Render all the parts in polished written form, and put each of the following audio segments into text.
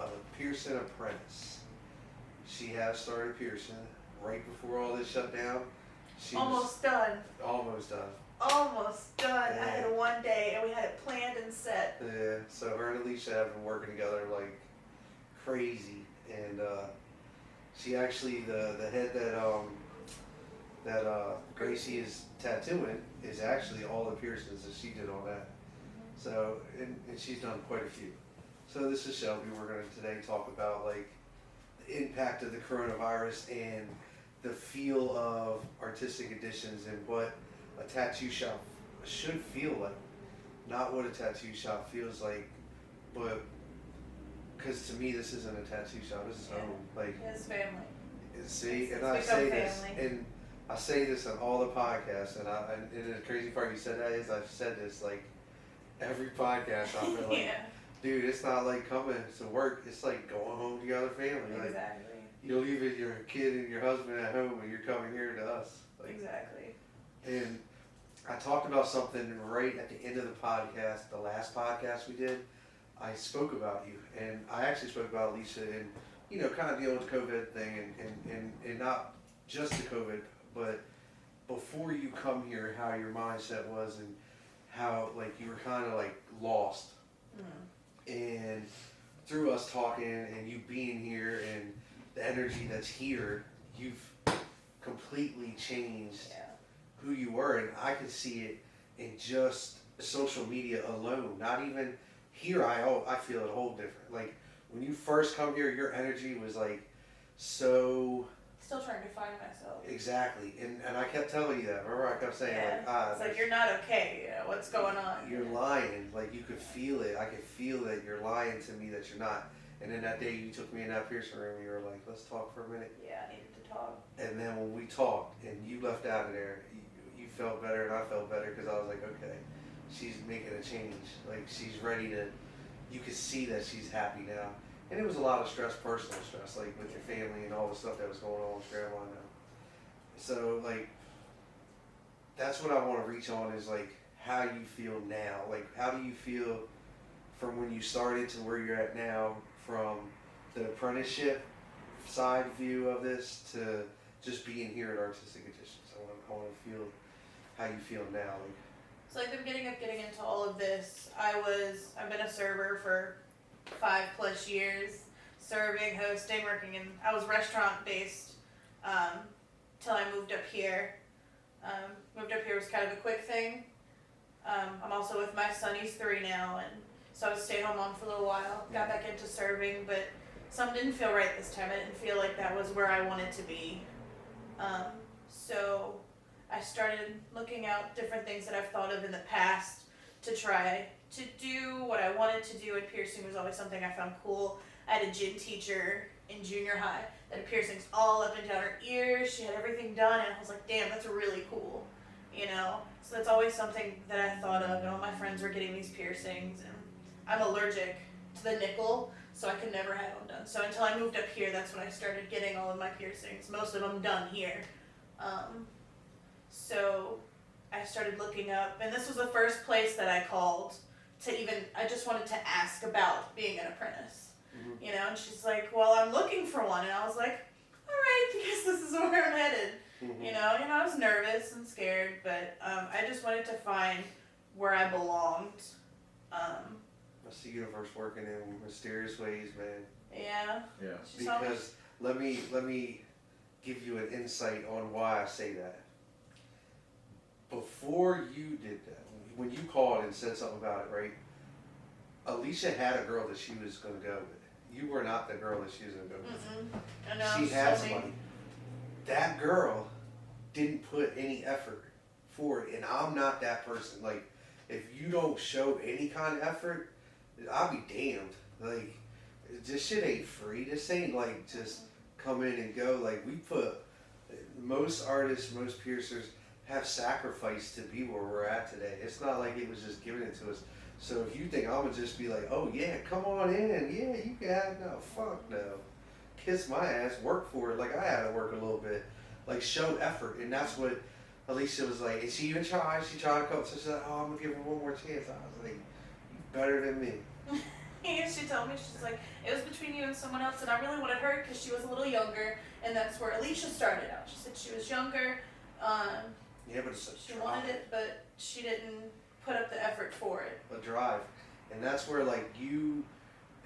a piercing apprentice. She has started piercing right before all this shut down. She Almost done. almost done. Almost done. Yeah. I had one day and we had it planned and set. Yeah, so her and Alicia have been working together like crazy, and she actually the head that Gracie is tattooing is actually all the piercings that she did on that. So and she's done quite a few. So this is Shelby. We're going to today talk about like the impact of the coronavirus and the feel of artistic editions and what a tattoo shop should feel like. Not what a tattoo shop feels like, but because to me this isn't a tattoo shop. This is home. Like His family. see, It's and I become say this, family. and I say this on all the podcasts, and the crazy part you said that is I've said this like every podcast. I've been like, Yeah. dude, it's not like coming to work. It's like going home to your other family. Like Exactly. you're leaving your kid and your husband at home, and you're coming here to us. Like, Exactly. and I talked about something right at the end of the podcast, the last podcast we did. I spoke about you, and I actually spoke about Alicia and, you know, kind of dealing with the COVID thing and not just the COVID, but before you come here, how your mindset was and how, like, you were kind of, like, lost. And through us talking and you being here and the energy that's here, you've completely changed Yeah. who you were, and I could see it in just social media alone. Not even here. I feel it a whole different. Like when you first come here, your energy was like so Still trying to find myself. exactly, and I kept telling you that. Remember, I kept saying It's like you're not okay. Yeah, what's going on? you're lying. Like you could feel it. I could feel that you're lying to me that you're not. And then that day you took me in that piercing room, and you were like, "Let's talk for a minute." Yeah, I needed to talk. And then when we talked and you left out of there, you felt better and I felt better because I was like, okay, she's making a change. Like she's ready to, you could see that she's happy now. And it was a lot of stress, personal stress, like with your family and all the stuff that was going on with grandma now. So like, that's what I want to reach on is like how you feel now. Like how do you feel from when you started to where you're at now, from the apprenticeship side view of this to just being here at Artistic Editions. I want to feel how you feel now. Like, So like the beginning of getting into all of this, I've been a server for 5+ years, serving, hosting, working in, I was restaurant based, till I moved up here. Moved up here was kind of a quick thing. I'm also with my son, he's 3 now, and so I was a stay-at-home mom for a little while, got back into serving, but something didn't feel right this time. I didn't feel like that was where I wanted to be. So I started looking out different things that I've thought of in the past to try to do what I wanted to do, and piercing was always something I found cool. I had a gym teacher in junior high that had piercings all up and down her ears. She had everything done, and I was like, damn, that's really cool, you know? So that's always something that I thought of, and all my friends were getting these piercings, and I'm allergic to the nickel, so I could never have them done. So until I moved up here, that's when I started getting all of my piercings, most of them done here. So I started looking up, and this was the first place that I called to even, I just wanted to ask about being an apprentice, you know, and she's like, well, I'm looking for one, and I was like, all right, because this is where I'm headed, you know, I was nervous and scared, but I just wanted to find where I belonged. that's the universe working in mysterious ways, man. Yeah. Yeah. She's always, Because let me give you an insight on why I say that. Before you did that, when you called and said something about it, right? Alicia had a girl that she was going to go with. You were not the girl that she was going to go with. I know, She had so somebody. That girl didn't put any effort for it, and I'm not that person. Like, if you don't show any kind of effort, I'll be damned. Like, this shit ain't free. This ain't like just come in and go. Like, we put, most artists, most piercers have sacrificed to be where we're at today. It's not like it was just given it to us. So if you think I'm gonna just be like, oh yeah, come on in, yeah, you got it. No, fuck no. Kiss my ass, work for it. Like I had to work a little bit. Like show effort. And that's what Alicia was like. And she even tried. She tried a couple. So she said, oh, I'm gonna give her one more chance. I was like, you better than me. she's she told me, she's like, it was between you and someone else, and I really wanted her because she was a little younger, and that's where Alicia started out. She said she was younger, Yeah, but it's a she drive. wanted it, but she didn't put up the effort for it. A drive. And that's where like you,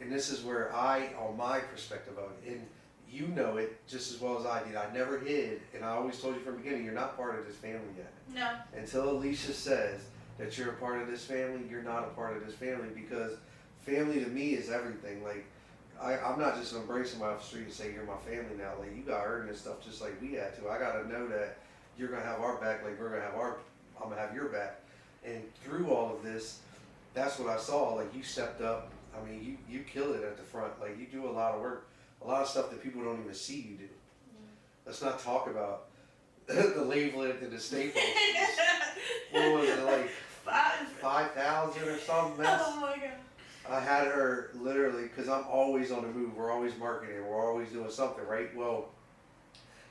and this is where I, on my perspective of it, and you know it just as well as I did. I never hid, and I always told you from the beginning, you're not part of this family yet. No. Until Alicia says that you're a part of this family, you're not a part of this family, because family to me is everything. Like, I'm not just gonna bring somebody off the street and say you're my family now. Like, you got earned this stuff just like we had to. I gotta know that you're gonna have our back, like we're gonna have I'm gonna have your back. And through all of this, that's what I saw. Like, you stepped up. I mean, you killed it at the front. Like, you do a lot of work, a lot of stuff that people don't even see you do. Let's not talk about the labeling and the staples. What was it, like 5,000 or something? Oh my god. I had her literally, because I'm always on the move. We're always marketing. We're always doing something, right? Well,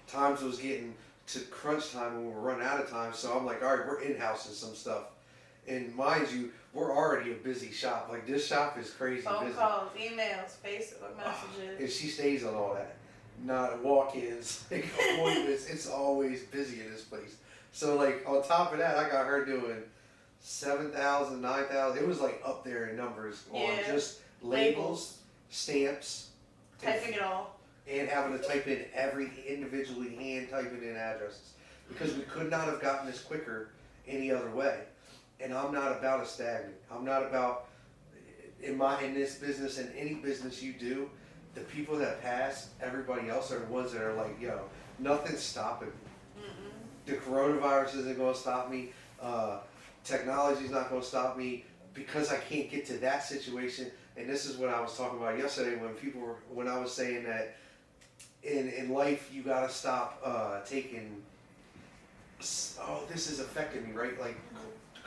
times was getting to crunch time when we were running out of time. So I'm like, all right, we're in-housing some stuff. And mind you, we're already a busy shop. Like, this shop is crazy Phone busy. calls, emails, Facebook messages. And she stays on all that. Not walk-ins, like appointments. It's always busy in this place. So, like, on top of that, I got her doing 7,000, 9,000. It was like up there in numbers on just labels, stamps, typing it all, and having to type in every individually hand typing in addresses, because we could not have gotten this quicker any other way. And I'm not about a stagnant. I'm not about in this business and any business you do. The people that pass everybody else are the ones that are like, yo, nothing's stopping me. The coronavirus isn't going to stop me. Technology's not going to stop me, because I can't get to that situation. And this is what I was talking about yesterday when I was saying that in life you got to stop taking, oh, this is affecting me, right? Like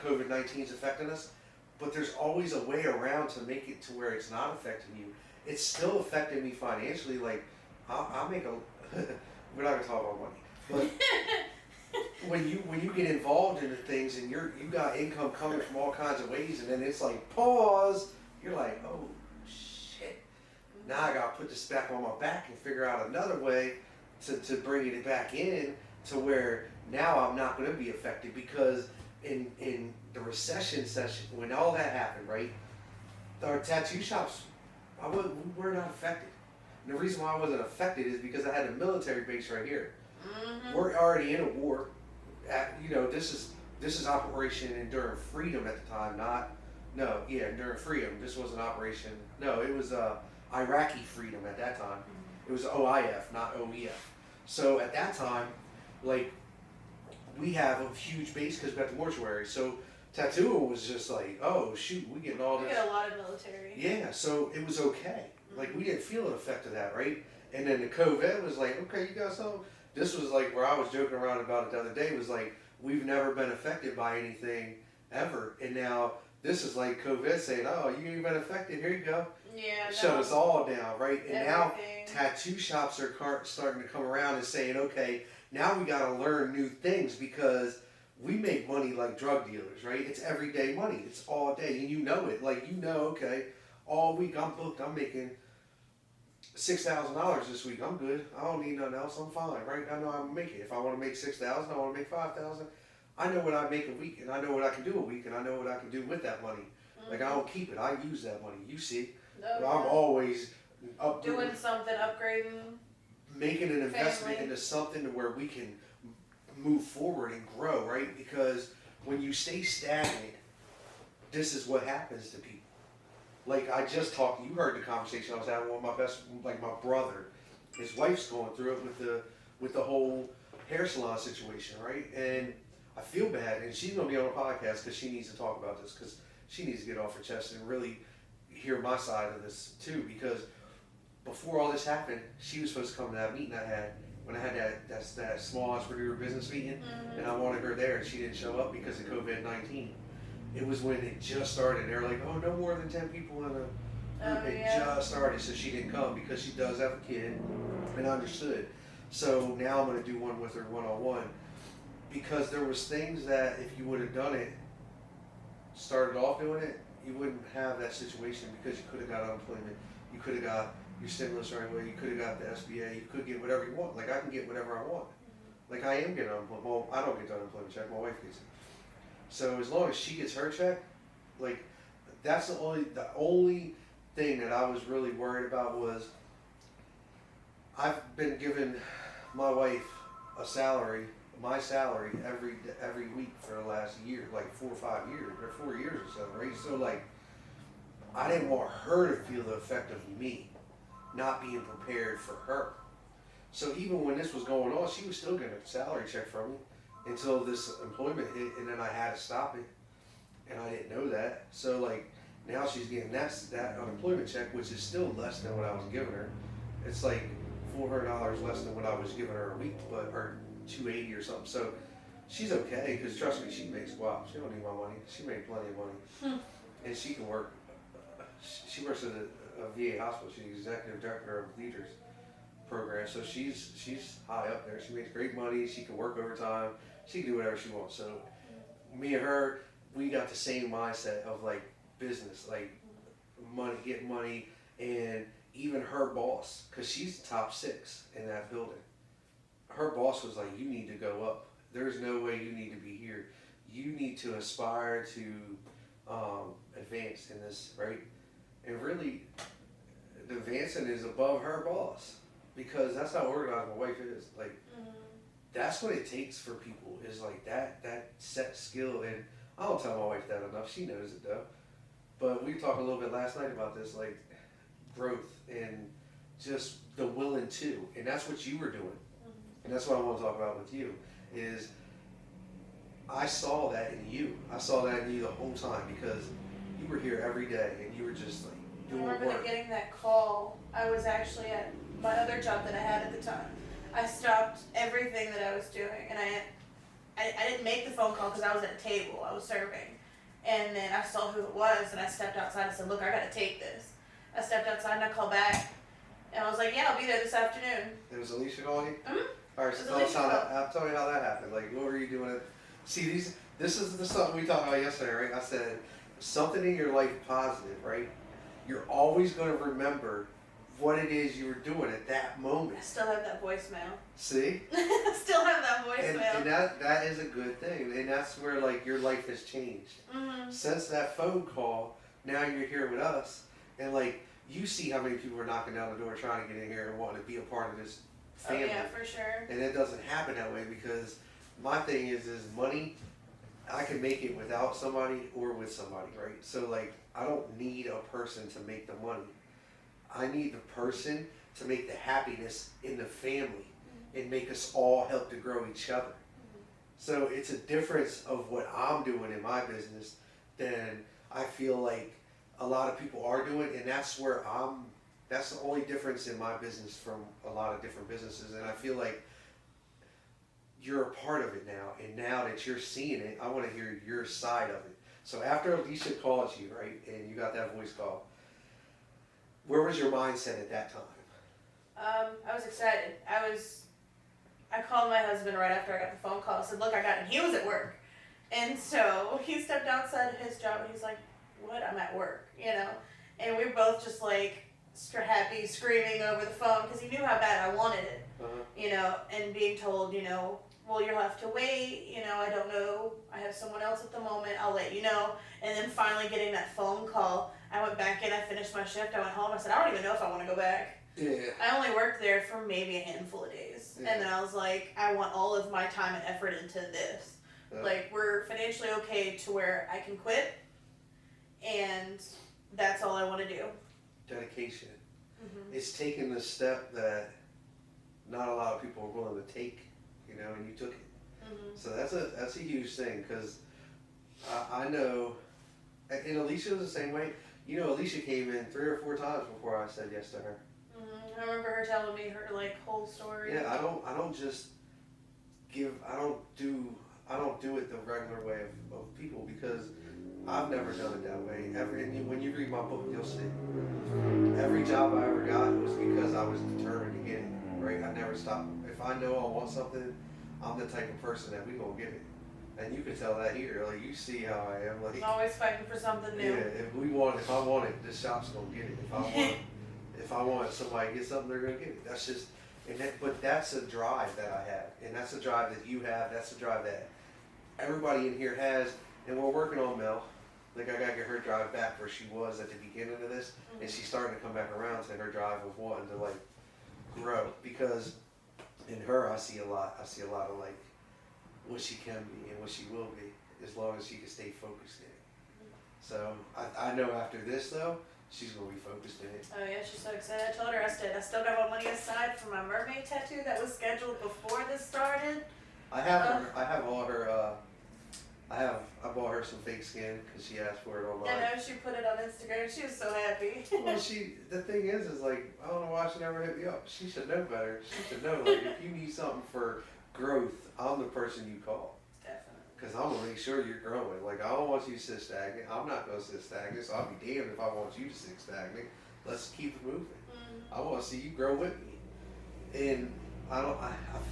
COVID-19 is affecting us, but there's always a way around to make it to where it's not affecting you. It's still affecting me financially. Like, I'll make a, we're not going to talk about money, but when you get involved into things and you got income coming from all kinds of ways, and then it's like, pause, you're like, oh shit, now I got to put this back on my back and figure out another way to bring it back in to where now I'm not going to be affected. Because in the recession session, when all that happened, right, our tattoo shops, we were not affected. And the reason why I wasn't affected is because I had a military base right here. We're already in a war. This is Operation Enduring Freedom at the time, Enduring Freedom. This wasn't Operation, no, it was Iraqi Freedom at that time. It was OIF, not OEF. So at that time, like, we have a huge base because we got the mortuary. So tattooing was just like, oh shoot, we getting all this. We get a lot of military. Yeah, so it was okay. Like, we didn't feel an effect of that, right? And then the COVID was like, okay, you guys know. This was like where I was joking around about it the other day, was like, we've never been affected by anything ever. And now this is like COVID saying, oh, you ain't been affected, here you go. Yeah. Shut us all down, right? And now everything. tattoo shops are starting to come around and saying, okay, now we got to learn new things, because we make money like drug dealers, right? It's everyday money. It's all day, and you know it. Like, okay, all week I'm booked. I'm making $6,000 this week. I'm good. I don't need nothing else. I'm fine, right? I know I'm making. If I want to make 6,000, I want to make 5,000. I know what I make a week, and I know what I can do a week, and I know what I can do with that money. Like, I don't keep it. I use that money. You see, I'm always doing something, upgrading, making an investment family. into something to where we can move forward and grow, right? Because when you stay stagnant, this is what happens to people. Like, I just talked, you heard the conversation I was having with my brother. His wife's going through it with the whole hair salon situation, right? And I feel bad, and she's gonna be on a podcast because she needs to talk about this, because she needs to get off her chest and really hear my side of this too. Because before all this happened, she was supposed to come to that meeting I had when I had that small entrepreneur business meeting, and I wanted her there, and she didn't show up because of COVID-19. It was when it just started. They were like, oh, no more than 10 people in a group. It just started, so she didn't come because she does have a kid, and understood. So now I'm going to do one with her one-on-one, because there was things that if you would have done it, started off doing it, you wouldn't have that situation because you could have got unemployment, you could have got your stimulus right away, you could have got the SBA, you could get whatever you want. Like I can get whatever I want. Like I am getting unemployment. Well, I don't get the unemployment check. My wife gets it. So as long as she gets her check, like that's the only thing that I was really worried about was I've been giving my wife a salary, my salary every week for the last year, like 4 or 5 years, or 4 years or so, right? So like I didn't want her to feel the effect of me not being prepared for her. So even when this was going on, she was still getting a salary check from me until this employment hit, and then I had to stop it, and I didn't know that. So like now she's getting that unemployment check, which is still less than what I was giving her. It's like $400 less than what I was giving her a week, but or $280 or something. So she's okay because trust me, she makes She don't need my money. She made plenty of money, and she can work. She works at a VA hospital. She's executive director of leaders program, so she's high up there. She makes great money. She can work overtime. She can do whatever she wants. So me and her, we got the same mindset of like business, like money, getting money, and even her boss, because she's top 6 in that building. Her boss was like, "You need to go up. There's no way you need to be here. You need to aspire to advance in this, right?" And really, the advancing is above her boss. Because that's how organized my wife is. Like, that's what it takes for people is like that set skill. And I don't tell my wife that enough. She knows it though. But we talked a little bit last night about this, like growth and just the willing to. And that's what you were doing. And that's what I want to talk about with you is I saw that in you. I saw that in you the whole time because you were here every day and you were just like doing work. I remember getting that call. I was actually at my other job that I had at the time. I stopped everything that I was doing, and I didn't make the phone call because I was at a table. I was serving, and then I saw who it was, and I stepped outside. I said, "Look, I got to take this." I stepped outside and I called back, and I was like, "Yeah, I'll be there this afternoon." It was Alicia calling you? Mm-hmm. All right, so tell me how that happened. Like, what were you doing? See, this is the something we talked about yesterday, right? I said something in your life positive, right? You're always going to remember what it is you were doing at that moment. I still have that voicemail. See? I still have that voicemail. And that is a good thing. And that's where like your life has changed. Mm-hmm. Since that phone call, now you're here with us. And like, you see how many people are knocking down the door trying to get in here and wanting to be a part of this family. Oh yeah, for sure. And it doesn't happen that way because my thing is money, I can make it without somebody or with somebody, right? So like, I don't need a person to make the money. I need the person to make the happiness in the family and make us all help to grow each other. So it's a difference of what I'm doing in my business than I feel like a lot of people are doing, and that's where that's the only difference in my business from a lot of different businesses. And I feel like you're a part of it now, and now that you're seeing it, I want to hear your side of it. So after Alicia called you, right, and you got that voice call, where was your mindset at that time? I was excited. I called my husband right after I got the phone call. I said, "Look, I got it." He was at work. And so he stepped outside of his job and he's like, "What? I'm at work," you know? And we were both just like happy, screaming over the phone because he knew how bad I wanted it, you know, and being told, you know, "Well, you'll have to wait, you know, I don't know, I have someone else at the moment, I'll let you know." And then finally getting that phone call, I went back in, I finished my shift, I went home, I said, "I don't even know if I want to go back." Yeah. I only worked there for maybe a handful of days. Yeah. And then I was like, I want all of my time and effort into this. Yeah. Like, we're financially okay to where I can quit, and that's all I want to do. Dedication. Mm-hmm. It's taking the step that not a lot of people are willing to take, you know, and you took it. Mm-hmm. So that's a huge thing because I know, and Alicia was the same way. You know, Alicia came in 3 or 4 times before I said yes to her. Mm-hmm. I remember her telling me her like whole story. Yeah, I don't just give. I don't do it the regular way of people because I've never done it that way. When you read my book, you'll see. Every job I ever got was because I was determined to get it. Right? I never stopped. If I know I want something, I'm the type of person that we gonna get it. And you can tell that here. Like, you see how I am. Like, I'm always fighting for something new. yeah, if I want it, this shop's gonna get it. If I want somebody to get something, they're gonna get it. That's just, but that's a drive that I have, and that's a drive that you have. That's a drive that everybody in here has, and we're working on Mel. Like, I gotta get her drive back where she was at the beginning of this, and she's starting to come back around to her drive of wanting to like grow, because in her I see a lot of like what she can be and what she will be, as long as she can stay focused in it. So I know after this though, she's gonna be focused in it. Oh yeah, she's so excited. I told her I still got my money aside for my mermaid tattoo that was scheduled before this started. I have all her. I bought her some fake skin because she asked for it online. I know, she put it on Instagram. She was so happy. Well, the thing is like, I don't know why she never hit me up. She should know better. She should know, like, if you need something for growth, I'm the person you call. Definitely. Because I'm going to make sure you're growing. Like, I don't want you to sit stagnant. I'm not going to sit stagnant, so I'll be damned if I want you to sit stagnant. Let's keep it moving. Mm-hmm. I want to see you grow with me. And I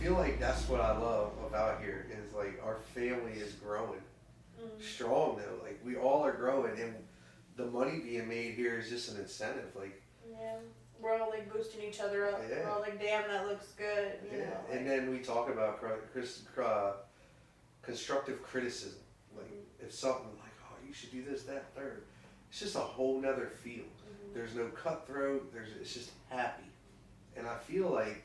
feel like that's what I love about here, is like our family is growing. Strong though, like we all are growing, and the money being made here is just an incentive. Like, yeah, we're all like boosting each other up. Yeah. We're all like, damn, that looks good. You know, like, and then we talk about constructive criticism. Like, if something like, oh, you should do this, that, third. It's just a whole nother feel. There's no cutthroat. It's just happy, and I feel like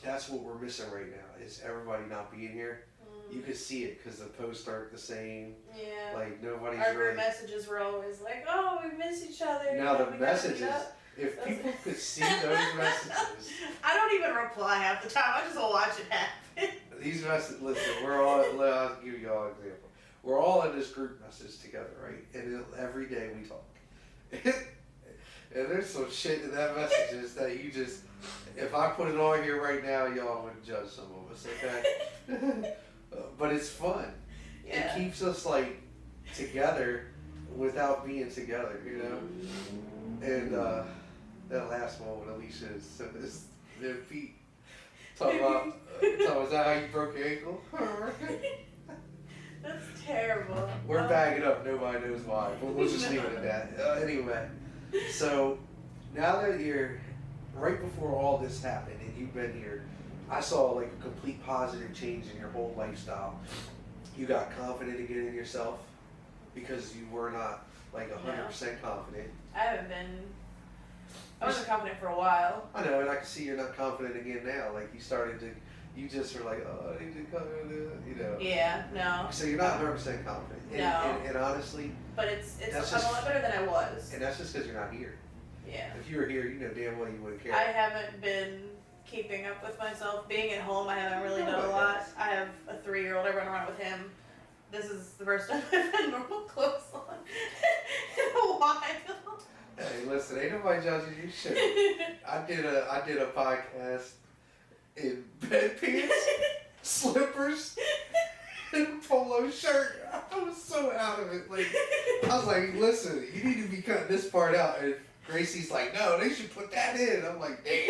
that's what we're missing right now. Is everybody not being here. You could see it because the posts aren't the same. Yeah. Like, nobody's Our really. group messages were always like, "Oh, we miss each other." Now you know, the we gotta meet messages, up. if people could see those messages, I don't even reply half the time. I just watch it happen. these messages. Listen, we're all. I'll give you all an example. We're all in this group message together, right? And every day we talk. And there's some shit in that messages that you just. If I put it on here right now, y'all would judge some of us, okay? But it's fun. Yeah. It keeps us like together without being together, you know. And that last one with Alicia is Pete talking about. Is that how you broke your ankle? That's terrible. We're bagging up. Nobody knows why. But we'll just leave it at that. Anyway, so now that you're right before all this happened and you've been here, I saw like a complete positive change in your whole lifestyle. You got confident again in yourself because you were not like 100% confident. I haven't been. I wasn't confident for a while. I know, and I can see you're not confident again now. Like you just were like, oh, I need to come in, you know. Yeah, no. So you're not 100% confident. And honestly. But it's that's I'm a lot better than I was. And that's just because you're not here. Yeah. If you were here, you know damn well you wouldn't care. I haven't been keeping up with myself. Being at home, I haven't really done a lot. I have a 3-year-old. I run around with him. This is the first time I've had normal clothes on in a while. Hey, listen, ain't nobody judging you. Shit. I did a podcast in bed pants, slippers, and polo shirt. I was so out of it. Like, I was like, listen, you need to be cutting this part out. And Gracie's like, no, they should put that in. I'm like, damn,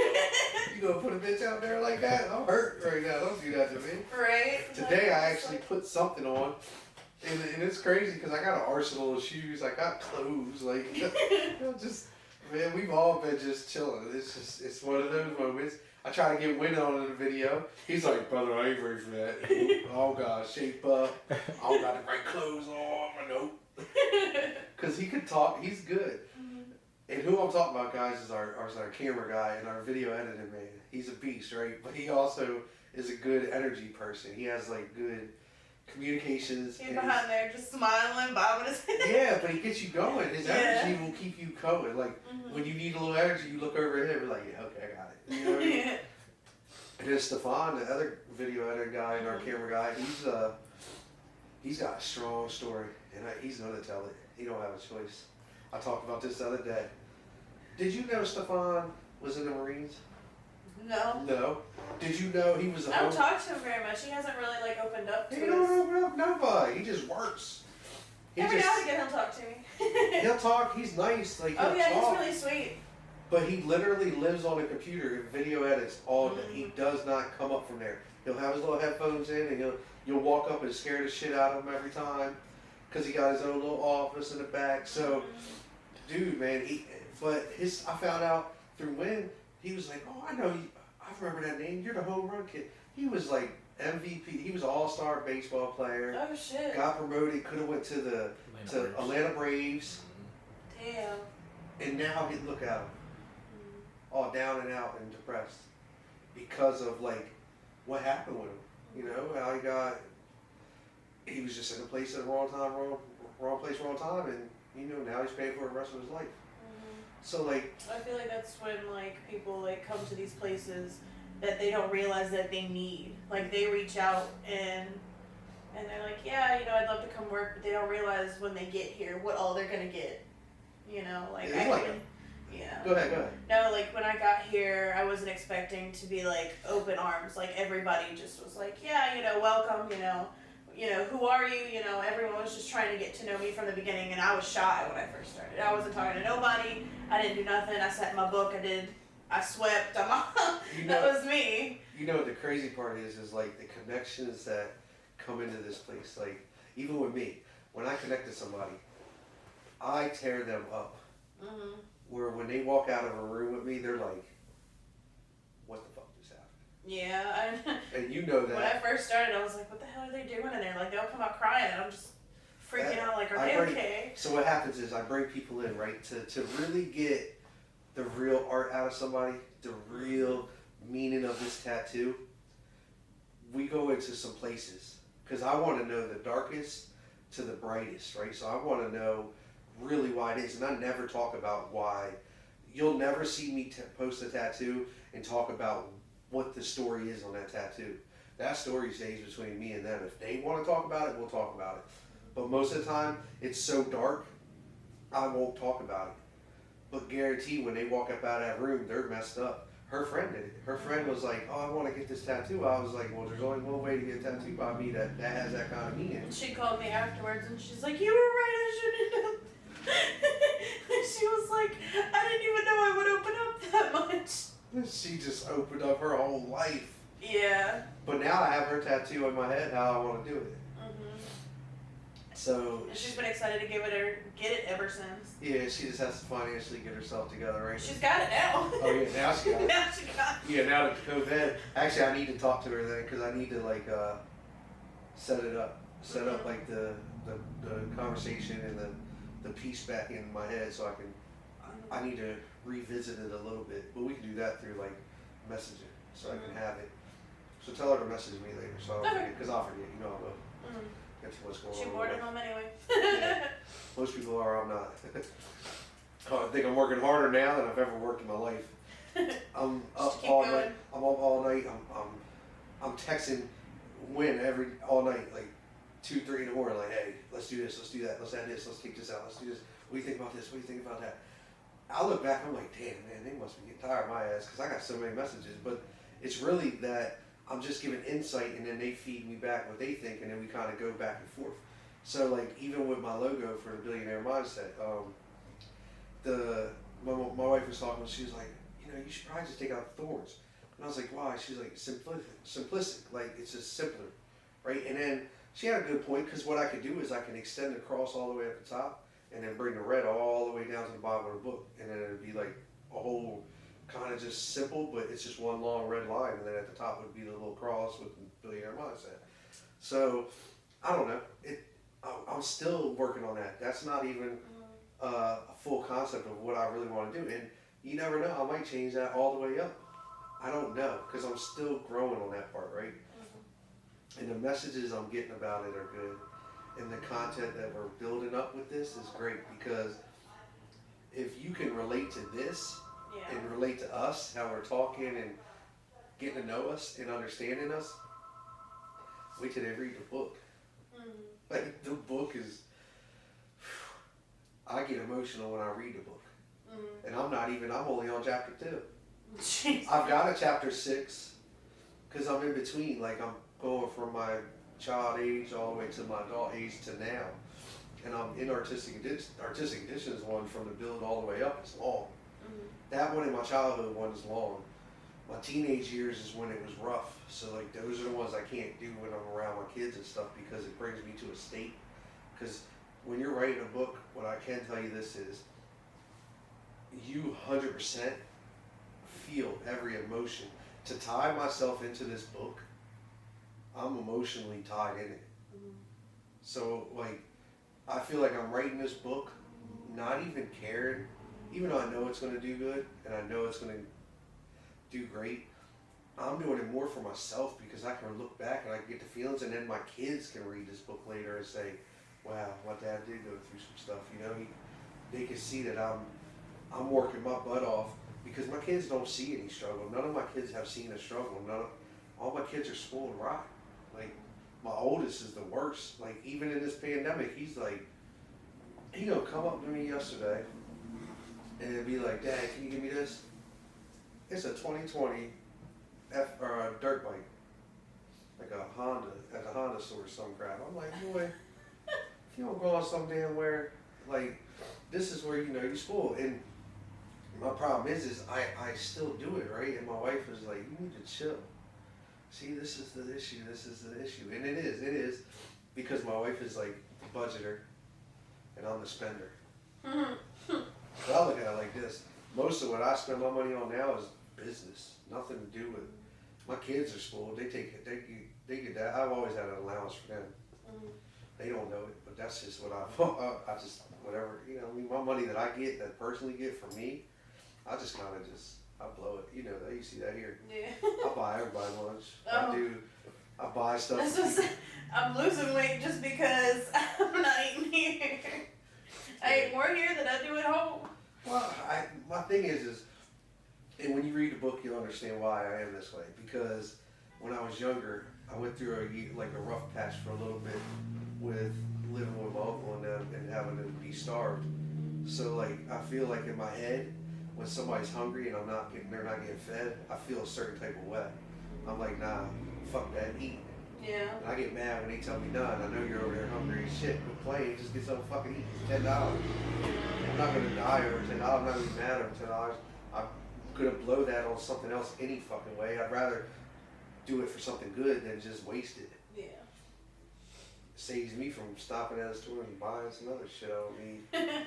you gonna put a bitch out there like that? I'm hurt right now. Don't do that to me. Right. Today I actually put something on. And it's crazy because I got an arsenal of shoes. I got clothes. Like, you know, just, man, we've all been just chilling. It's one of those moments. I try to get Win on in the video. He's like, brother, I ain't ready for that. Oh, God, shape up. I don't got the right clothes on. Nope. Because he could talk. He's good. And who I'm talking about, guys, is our camera guy and our video editing man. He's a beast, right? But he also is a good energy person. He has, like, good communications. He's behind there just smiling, bobbing his head. Yeah, but he gets you going. His energy will keep you going. Like, when you need a little energy, you look over at him and like, yeah, okay, I got it. You know what I mean? And then Stefan, the other video editor guy and our camera guy, he's got a strong story, and he's going to tell it. He don't have a choice. I talked about this the other day. Did you know Stefan was in the Marines? No. No. Did you know he was a I don't talk to him very much. He hasn't really like opened up to us. He don't open up nobody. He just works. Every now and again he'll talk to me. He'll talk. He's nice. Like, Oh he'll yeah, talk. he's really sweet. But he literally lives on a computer and video edits all day. He does not come up from there. He'll have his little headphones in, and you'll walk up and scare the shit out of him every time, because he got his own little office in the back. So, dude, man, I found out through Win, he was like, oh, I know you. I remember that name. You're the home run kid. He was like MVP. He was an all-star baseball player. Oh shit. Got promoted. Could have went to Atlanta Braves. Damn. And now look at him, all down and out and depressed because of like what happened with him. You know how he was just in a place at the wrong time, wrong place, wrong time, and now he's paying for the rest of his life. So like, I feel like that's when like people like come to these places that they don't realize that they need. Like they reach out and they're like, yeah, I'd love to come work, but they don't realize when they get here what all they're gonna get. Like yeah. Go ahead. No, like when I got here, I wasn't expecting to be like open arms. Like everybody just was like, yeah, welcome. Who are you? Everyone was just trying to get to know me from the beginning, and I was shy when I first started. I wasn't talking to nobody. I didn't do nothing. I sat in my book. I swept. That was me. The crazy part is like the connections that come into this place. Like even with me, when I connect to somebody, I tear them up. Where when they walk out of a room with me, they're like, what the fuck just happened? Yeah. And you know that. When I first started, I was like, what the hell are they doing in there? Like, they'll come out crying, and I'm just freaking out, like, are they okay? So what happens is I bring people in, right, to really get the real art out of somebody, the real meaning of this tattoo. We go into some places, because I want to know the darkest to the brightest, right? So I want to know really why it is, and I never talk about why. You'll never see me post a tattoo and talk about what the story is on that tattoo. That story stays between me and them. If they want to talk about it, we'll talk about it. But most of the time, it's so dark, I won't talk about it. But guarantee when they walk up out of that room, they're messed up. Her friend did it. Her friend was like, oh, I want to get this tattoo. I was like, well, there's only one way to get a tattoo by me that has that kind of meaning. And she called me afterwards, and she's like, you were right, I shouldn't have. She was like, I didn't even know I would open up that much. She just opened up her whole life. Yeah. But now I have her tattoo in my head how I want to do it. So. And she's been excited to get it ever since. Yeah, she just has to financially get herself together, right? She's got it now. Oh yeah, now she got it. Now she got it. Yeah, now that COVID. Actually, I need to talk to her then because I need to like set it up, like the conversation and the piece back in my head so I need to revisit it a little bit, but we can do that through like messaging so I can have it. So tell her to message me later so I'll forget, because I'll forget, I will. Got too much going on. She bored at home anyway. Yeah. Most people are, I'm not. I think I'm working harder now than I've ever worked in my life. I'm up all night. I'm up all night. I'm texting all night, like 2, 3 in the morning, like, hey, let's do this, let's do that, let's add this, let's take this out, let's do this. What do you think about this? What do you think about that? I look back, I'm like, damn, man, they must be getting tired of my ass because I got so many messages. But it's really that I'm just giving insight, and then they feed me back what they think, and then we kind of go back and forth. So like even with my logo for the Billionaire Mindset, my wife was talking, she was like, you should probably just take out the thorns. And I was like, why? She's like, simplistic, like it's just simpler, right? And then she had a good point, because what I could do is I can extend the cross all the way at the top, and then bring the red all the way down to the bottom of the book, and then it'd be like a whole kind of just simple, but it's just one long red line, and then at the top would be the little cross with the Billionaire Mindset. So I don't know. I'm still working on that. That's not even a full concept of what I really want to do, and you never know. I might change that all the way up. I don't know, because I'm still growing on that part, right? And the messages I'm getting about it are good. And the content that we're building up with this is great, because if you can relate to this and relate to us, how we're talking and getting to know us and understanding us, wait till they read the book. Like the book is, I get emotional when I read the book. And I'm only on chapter 2. Jeez. I've got a chapter 6, because I'm in between, like I'm going from my child age all the way to my adult age to now, and I'm in artistic edition. Artistic edition is one from the build all the way up. It's long, That one in my childhood one is long. My teenage years is when it was rough. So like those are the ones I can't do when I'm around my kids and stuff because it brings me to a state. Because when you're writing a book, what I can tell you this is, you 100% feel every emotion. To tie myself into this book, I'm emotionally tied in it. So like, I feel like I'm writing this book, not even caring, even though I know it's gonna do good and I know it's gonna do great. I'm doing it more for myself because I can look back and I can get the feelings, and then my kids can read this book later and say, "Wow, my dad did go through some stuff." You know, they can see that I'm working my butt off because my kids don't see any struggle. None of my kids have seen a struggle. All my kids are spoiled rotten. Like my oldest is the worst. Like even in this pandemic, he's like, he gonna come up to me yesterday and be like, "Dad, can you give me this?" It's a 2020 dirt bike, like a Honda, at a Honda store or some crap. I'm like, boy, if you don't go on some damn where, like, this is where you spoil. And my problem is I still do it, right? And my wife is like, you need to chill. See, this is the issue, and it is, because my wife is like the budgeter, and I'm the spender. But I look at it like this: most of what I spend my money on now is business, nothing to do with. My kids are spoiled. They get that. I've always had an allowance for them. They don't know it, but that's just what I just whatever I mean, my money that I personally get from me, I just kind of I blow it. You see that here. Yeah. I buy everybody lunch. Oh. I buy stuff. I'm losing weight just because I'm not eating here. I eat more here than I do at home. Well, my thing is, and when you read the book, you'll understand why I am this way. Because when I was younger, I went through a rough patch for a little bit with living with my uncle and them and having to be starved. So like, I feel like in my head, when somebody's hungry and they're not getting fed, I feel a certain type of way. I'm like, nah, fuck that, eat. Yeah. And I get mad when they tell me, nah, I know you're over there hungry as shit, quit playing, just get something fucking eat. It's $10. I'm not gonna die over $10. I'm not gonna be mad over $10. I'm gonna blow that on something else any fucking way. I'd rather do it for something good than just waste it. Yeah. Saves me from stopping at a store and buying some other shit I don't need.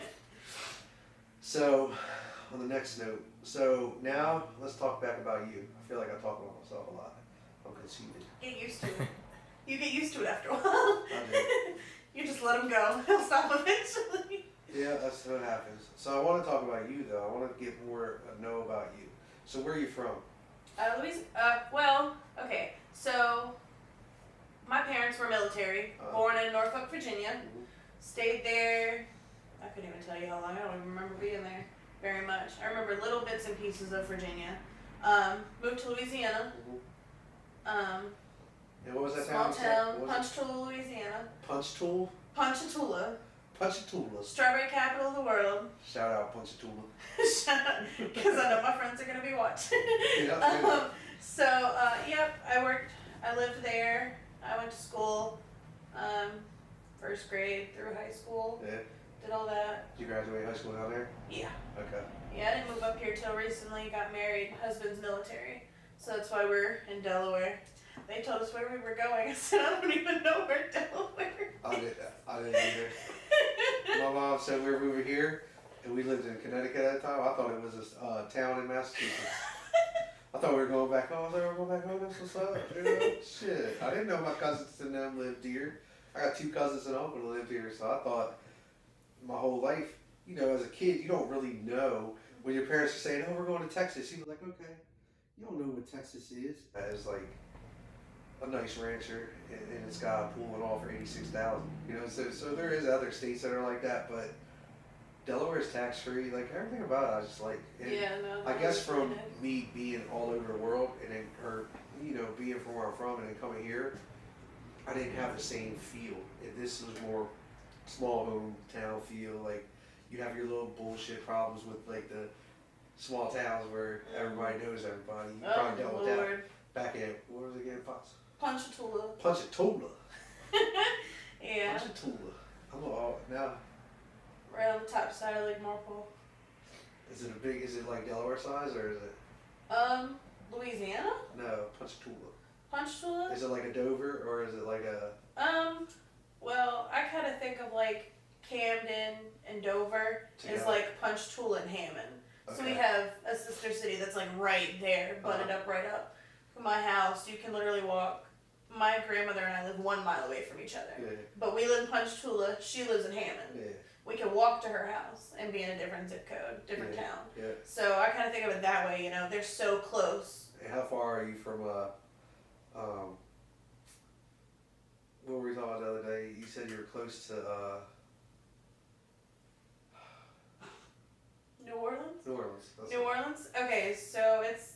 So, on the next note, so now let's talk back about you. I feel like I talk about myself a lot. I'm conceited. Get used to it. You get used to it after a while. I do. You just let him go. He'll stop eventually. Yeah, that's what happens. So I want to talk about you though. I want to get more know about you. So where are you from? Well, okay. So my parents were military. Born in Norfolk, Virginia. Stayed there. I couldn't even tell you how long. I don't even remember being there very much. I remember little bits and pieces of Virginia. Moved to Louisiana. And what was that small town? Ponchatoula, Louisiana. Ponchatoula? Ponchatoula. Ponchatoula. Strawberry capital of the world. Shout out Ponchatoula. Shout out, because I know my friends are going to be watching. Yep, I lived there. I went to school, first grade through high school. Yeah. Did all that. Did you graduate high school down there? Yeah. Okay. Yeah, I didn't move up here till recently. Got married. Husband's military. So that's why we're in Delaware. They told us where we were going. I said, I don't even know where Delaware is. I didn't either. My mom said we were moving here, and we lived in Connecticut at the time. I thought it was a town in Massachusetts. I thought we were going back home. I was like, we're going back home. That's what's up. Shit. I didn't know my cousins and them lived here. I got 2 cousins and uncle that lived here, so I thought my whole life, as a kid, you don't really know. When your parents are saying, oh, we're going to Texas, you were like, okay. You don't know what Texas is. That is like a nice rancher, and it's got a pool and all for $86,000. So there is other states that are like that, but Delaware is tax free. Like everything about it, I just like. I guess from me being all over the world and then, being from where I'm from and then coming here, I didn't have the same feel. This was more small hometown feel. Like you have your little bullshit problems with like the small towns where everybody knows everybody. You probably dealt with that back in, what was it again? Ponchatoula. Ponchatoula. Yeah. Ponchatoula. I'm all now. Right on the top side of Lake Marple. Is Is it a big? Is it like Delaware size or is it? Louisiana? No, Ponchatoula. Ponchatoula? Is it like a Dover or is it like a? Well, I kind of think of like Camden and Dover is Together? like Ponchatoula and Hammond. So we Okay. have a sister city that's like right there, butted up right up. From my house, you can literally walk. My grandmother and I live 1 mile away from each other. Yeah. But we live in Ponchatoula, she lives in Hammond. Yeah. We can walk to her house and be in a different zip code, different Yeah. town. Yeah. So I kind of think of it that way, you know, they're so close. And how far are you from what were we talking about the other day? You said you were close to New Orleans? New Orleans. That's New it. Orleans? Okay, so it's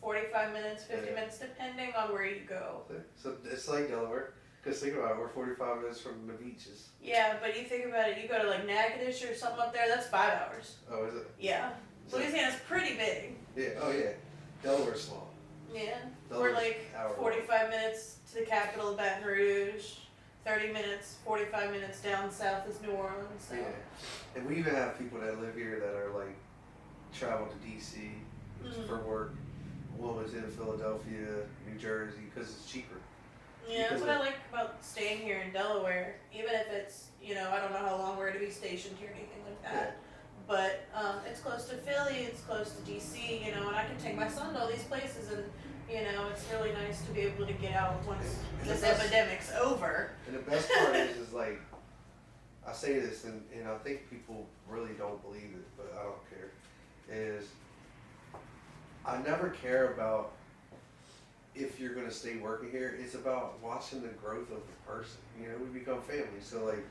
45 minutes, 50 Yeah. minutes, depending on where you go. So it's like Delaware. Because think about it, we're 45 minutes from the beaches. Yeah, but you think about it, you go to like Natchitoches or something up there, that's 5 hours. Oh, is it? Yeah. So- Louisiana's pretty big. Yeah. Oh, yeah. Delaware's small. Yeah. Delaware's We're like hour long. 45 minutes to the capital of Baton Rouge, 30 minutes, 45 minutes down south is New Orleans. So. Yeah. And we even have people that live here that are like travel to DC for work. One was in Philadelphia, New Jersey, because it's cheaper. Yeah, that's what I like about staying here in Delaware. Even if it's, you know, I don't know how long we're going to be stationed here or anything like that. But it's close to Philly, it's close to DC, you know, and I can take my son to all these places and, you know, it's really nice to be able to get out once And this the best- epidemic's over. And the best part is like, I say this and I think people really don't believe it, but I don't care, is I never care about if you're gonna stay working here. It's about watching the growth of the person. You know, we become family. So like,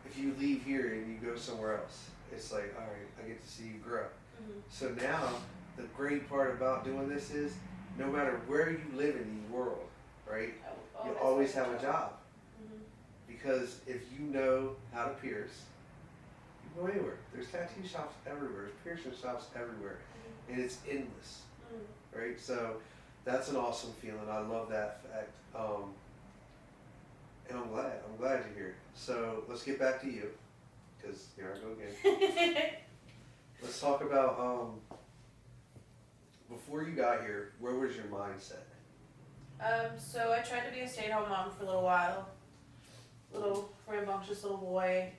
if you leave here and you go somewhere else, it's like, all right, I get to see you grow. So now, the great part about doing this is, no matter where you live in the world, right, you always have a job. Because if you know how to pierce, you go anywhere. There's tattoo shops everywhere. There's piercing shops everywhere. And it's endless, right? So that's an awesome feeling. I love that fact. And I'm glad you're here. So let's get back to you, because here I go again. Let's talk about, before you got here, where was your mindset? So I tried to be a stay-at-home mom for a little while. Little rambunctious little boy.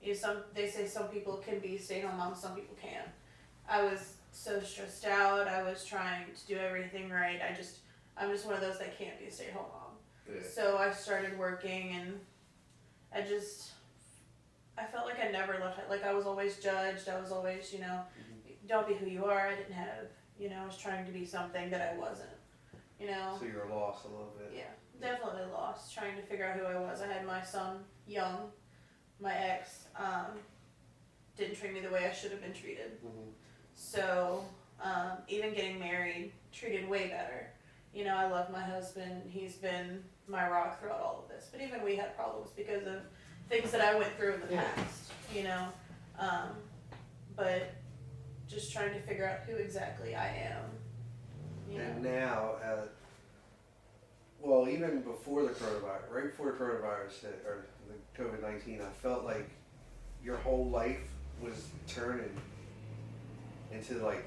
You know, they say some people can be stay-at-home moms, some people can't. I was so stressed out. I was trying to do everything right. I'm just one of those that can't be a stay-at-home mom. Yeah. So I started working, and I felt like I never left. Like I was always judged. I was always, you know, don't be who you are. I didn't have, you know, I was trying to be something that I wasn't. You know. So you're lost a little bit. Yeah, definitely lost, trying to figure out who I was. I had my son young. My ex didn't treat me the way I should have been treated. So even getting married, treated way better. You know, I love my husband. He's been my rock throughout all of this. But even we had problems because of things that I went through in the past, you know. But just trying to figure out who exactly I am. You And know? now, well, even before the coronavirus, right before the coronavirus hit, or the COVID-19, I felt like your whole life was turning into like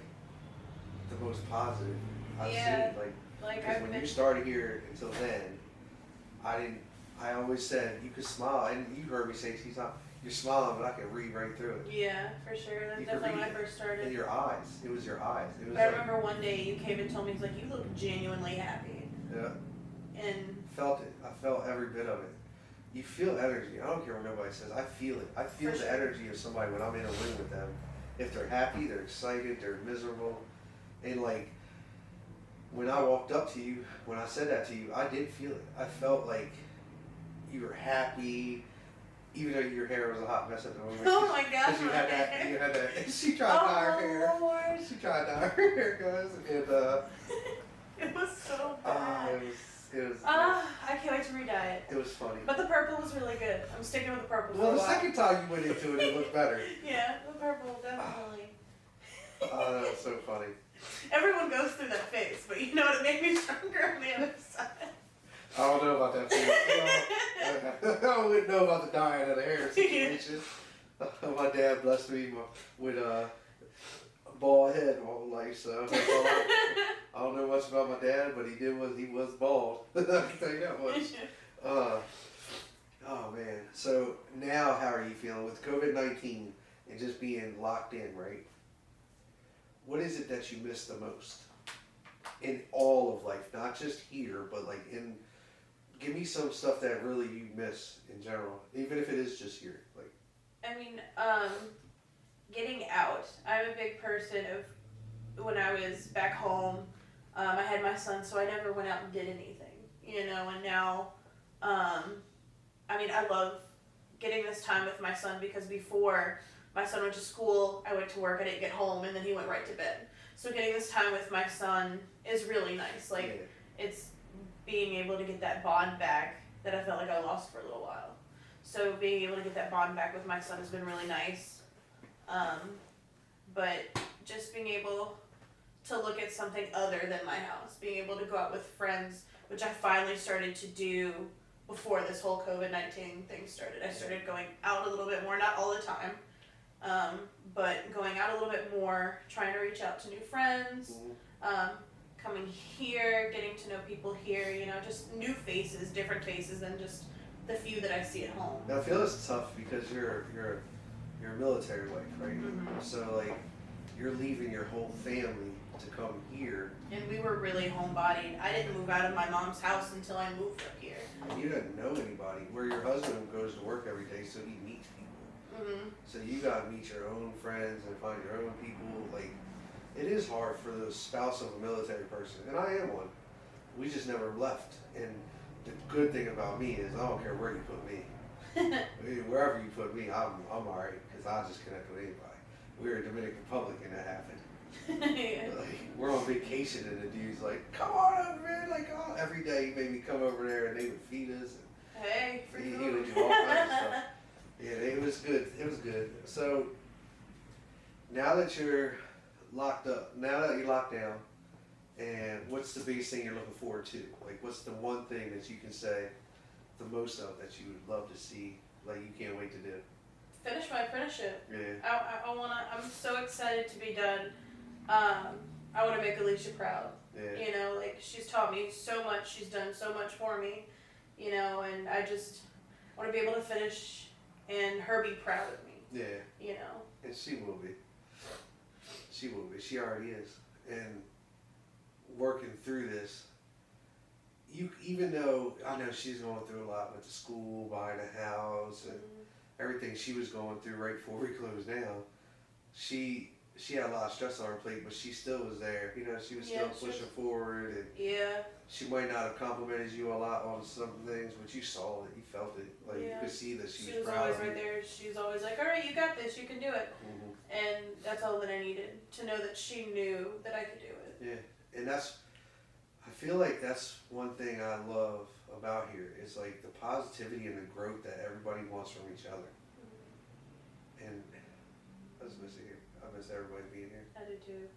the most positive I've Yeah, seen. like Because I've when been. you started here until then, I always said you could smile, and you heard me say, you're smiling, but I can read right through it. Yeah, for sure. That's You could definitely when I read first started. In your eyes, it was your eyes. It was But I like, remember one day you came and told me, he's like, you look genuinely happy. yeah. And Felt it. I felt every bit of it. You feel energy. I don't care what nobody says. I feel it. I feel For the sure. energy of somebody when I'm in a room with them. If they're happy, they're excited, they're miserable. And like, when I walked up to you, when I said that to you, I did feel it. I felt like you were happy, even though your hair was a hot mess at the moment. oh my gosh, Because you had that, she tried to dye her hair. oh Lord. She tried to dye her hair, guys. And, It was so bad. it was, I can't wait to re-dye it. it was funny. But the purple was really good. I'm sticking with the purple Well, for a the while. second time you went into it, it looked better. Yeah, the purple, definitely. Oh, that was so funny. Everyone goes through that phase, but you know what? It made me stronger on the other side. I don't know about that. I wouldn't know about the dyeing of the hair situation. My dad blessed me with a bald head my whole life, so that's all I don't know much about my dad, but he was bald. I can tell you that much. Oh man. So now, how are you feeling with COVID-19 and just being locked in, right? What is it that you miss the most in all of life, not just here, but like in? Give me some stuff that really you miss in general, even if it is just here. Like, I mean, getting out. I'm a big person of when I was back home. I had my son, so I never went out and did anything, you know. And now, I mean, I love getting this time with my son because before my son went to school, I went to work, I didn't get home, and then he went right to bed. So getting this time with my son is really nice. Like, it's being able to get that bond back that I felt like I lost for a little while. So being able to get that bond back with my son has been really nice. But just being able to look at something other than my house, being able to go out with friends, which I finally started to do before this whole COVID-19 thing started. I started going out a little bit more, not all the time, but going out a little bit more, trying to reach out to new friends, coming here, getting to know people here, you know, just new faces, different faces than just the few that I see at home. now I feel it's tough because you're a military wife, right? Mm-hmm. So like you're leaving your whole family to come here. And we were really homebodied. I didn't move out of my mom's house until I moved up here. And you didn't know anybody. Where your husband goes to work every day, so he meets people. Mm-hmm. So you gotta meet your own friends and find your own people. Like, it is hard for the spouse of a military person, and I am one. We just never left. And the good thing about me is I don't care where you put me. Wherever you put me, I'm alright because I just connect with anybody. We were in Dominican Republic and that happened. Yeah. Like, we're on vacation and the dude's like, "Come on over, man!" Like, oh, every day he made me come over there and they would feed us. And Hey, free he food. would do all kinds of stuff. Yeah, it was good. It was good. So now that you're locked up, now that you're locked down, and what's the biggest thing you're looking forward to? Like, what's the one thing that you can say the most of that you would love to see, like you can't wait to do? Finish my apprenticeship. Yeah. I wanna. I'm so excited to be done. I wanna make Alicia proud. Yeah. You know, like she's taught me so much. She's done so much for me. You know, and I just want to be able to finish and her be proud of me. Yeah. You know. And she will be. She will be. She already is. And working through this, you even though I know she's going through a lot with the school, buying a house, and everything she was going through right before we closed down, she had a lot of stress on her plate, but she still was there. You know, she was still pushing forward, and yeah. she might not have complimented you a lot on some things, but you saw it, you felt it, like you could see that she was proud always of you. right there. She was always like, "All right, you got this. You can do it." And that's all that I needed, to know that she knew that I could do it. Yeah, and I feel like that's one thing I love about here is like the positivity and the growth that everybody wants from each other. And I just miss it here. I miss everybody being here. I do too.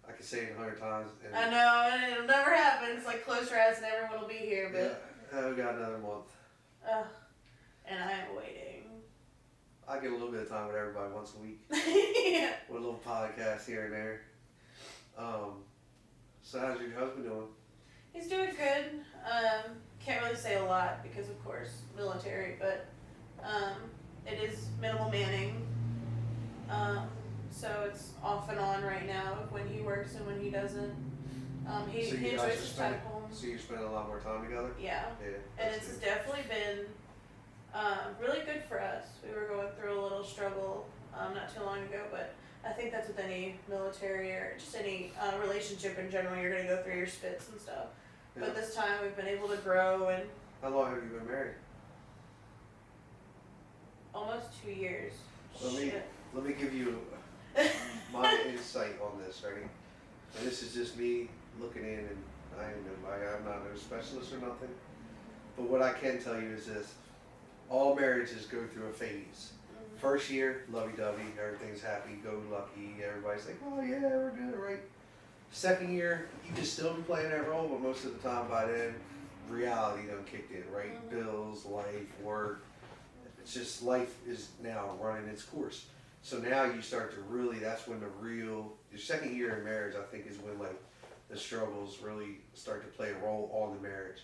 I could say it 100 times. And I know, and it'll never happen. It's like close your eyes and everyone will be here, but. Yeah, we got another month. And I am waiting. I get a little bit of time with everybody once a week. Yeah. With a little podcast here and there. So how's your husband doing? He's doing good. Can't really say a lot because, of course, military, but it is minimal manning. So it's off and on right now of when he works and when he doesn't. He enjoys his time at home. So you're spending a lot more time together? Yeah. And it's definitely been really good for us. We were going through a little struggle not too long ago, but I think that's with any military or just any relationship in general. You're going to go through your spits and stuff. Yeah. But this time we've been able to grow. And how long have you been married? Almost 2 years. Let me give you my insight on this, right? And this is just me looking in, and I'm not no specialist or nothing. But what I can tell you is this: all marriages go through a phase. First year, lovey-dovey, everything's happy-go-lucky, everybody's like, "Oh yeah, we're good, right?" Second year, you can still be playing that role, but most of the time by then, reality done kicked in, right? Bills, life, work. it's just life is now running its course. So now you start to really, that's when your second year in marriage, I think, is when like the struggles really start to play a role on the marriage.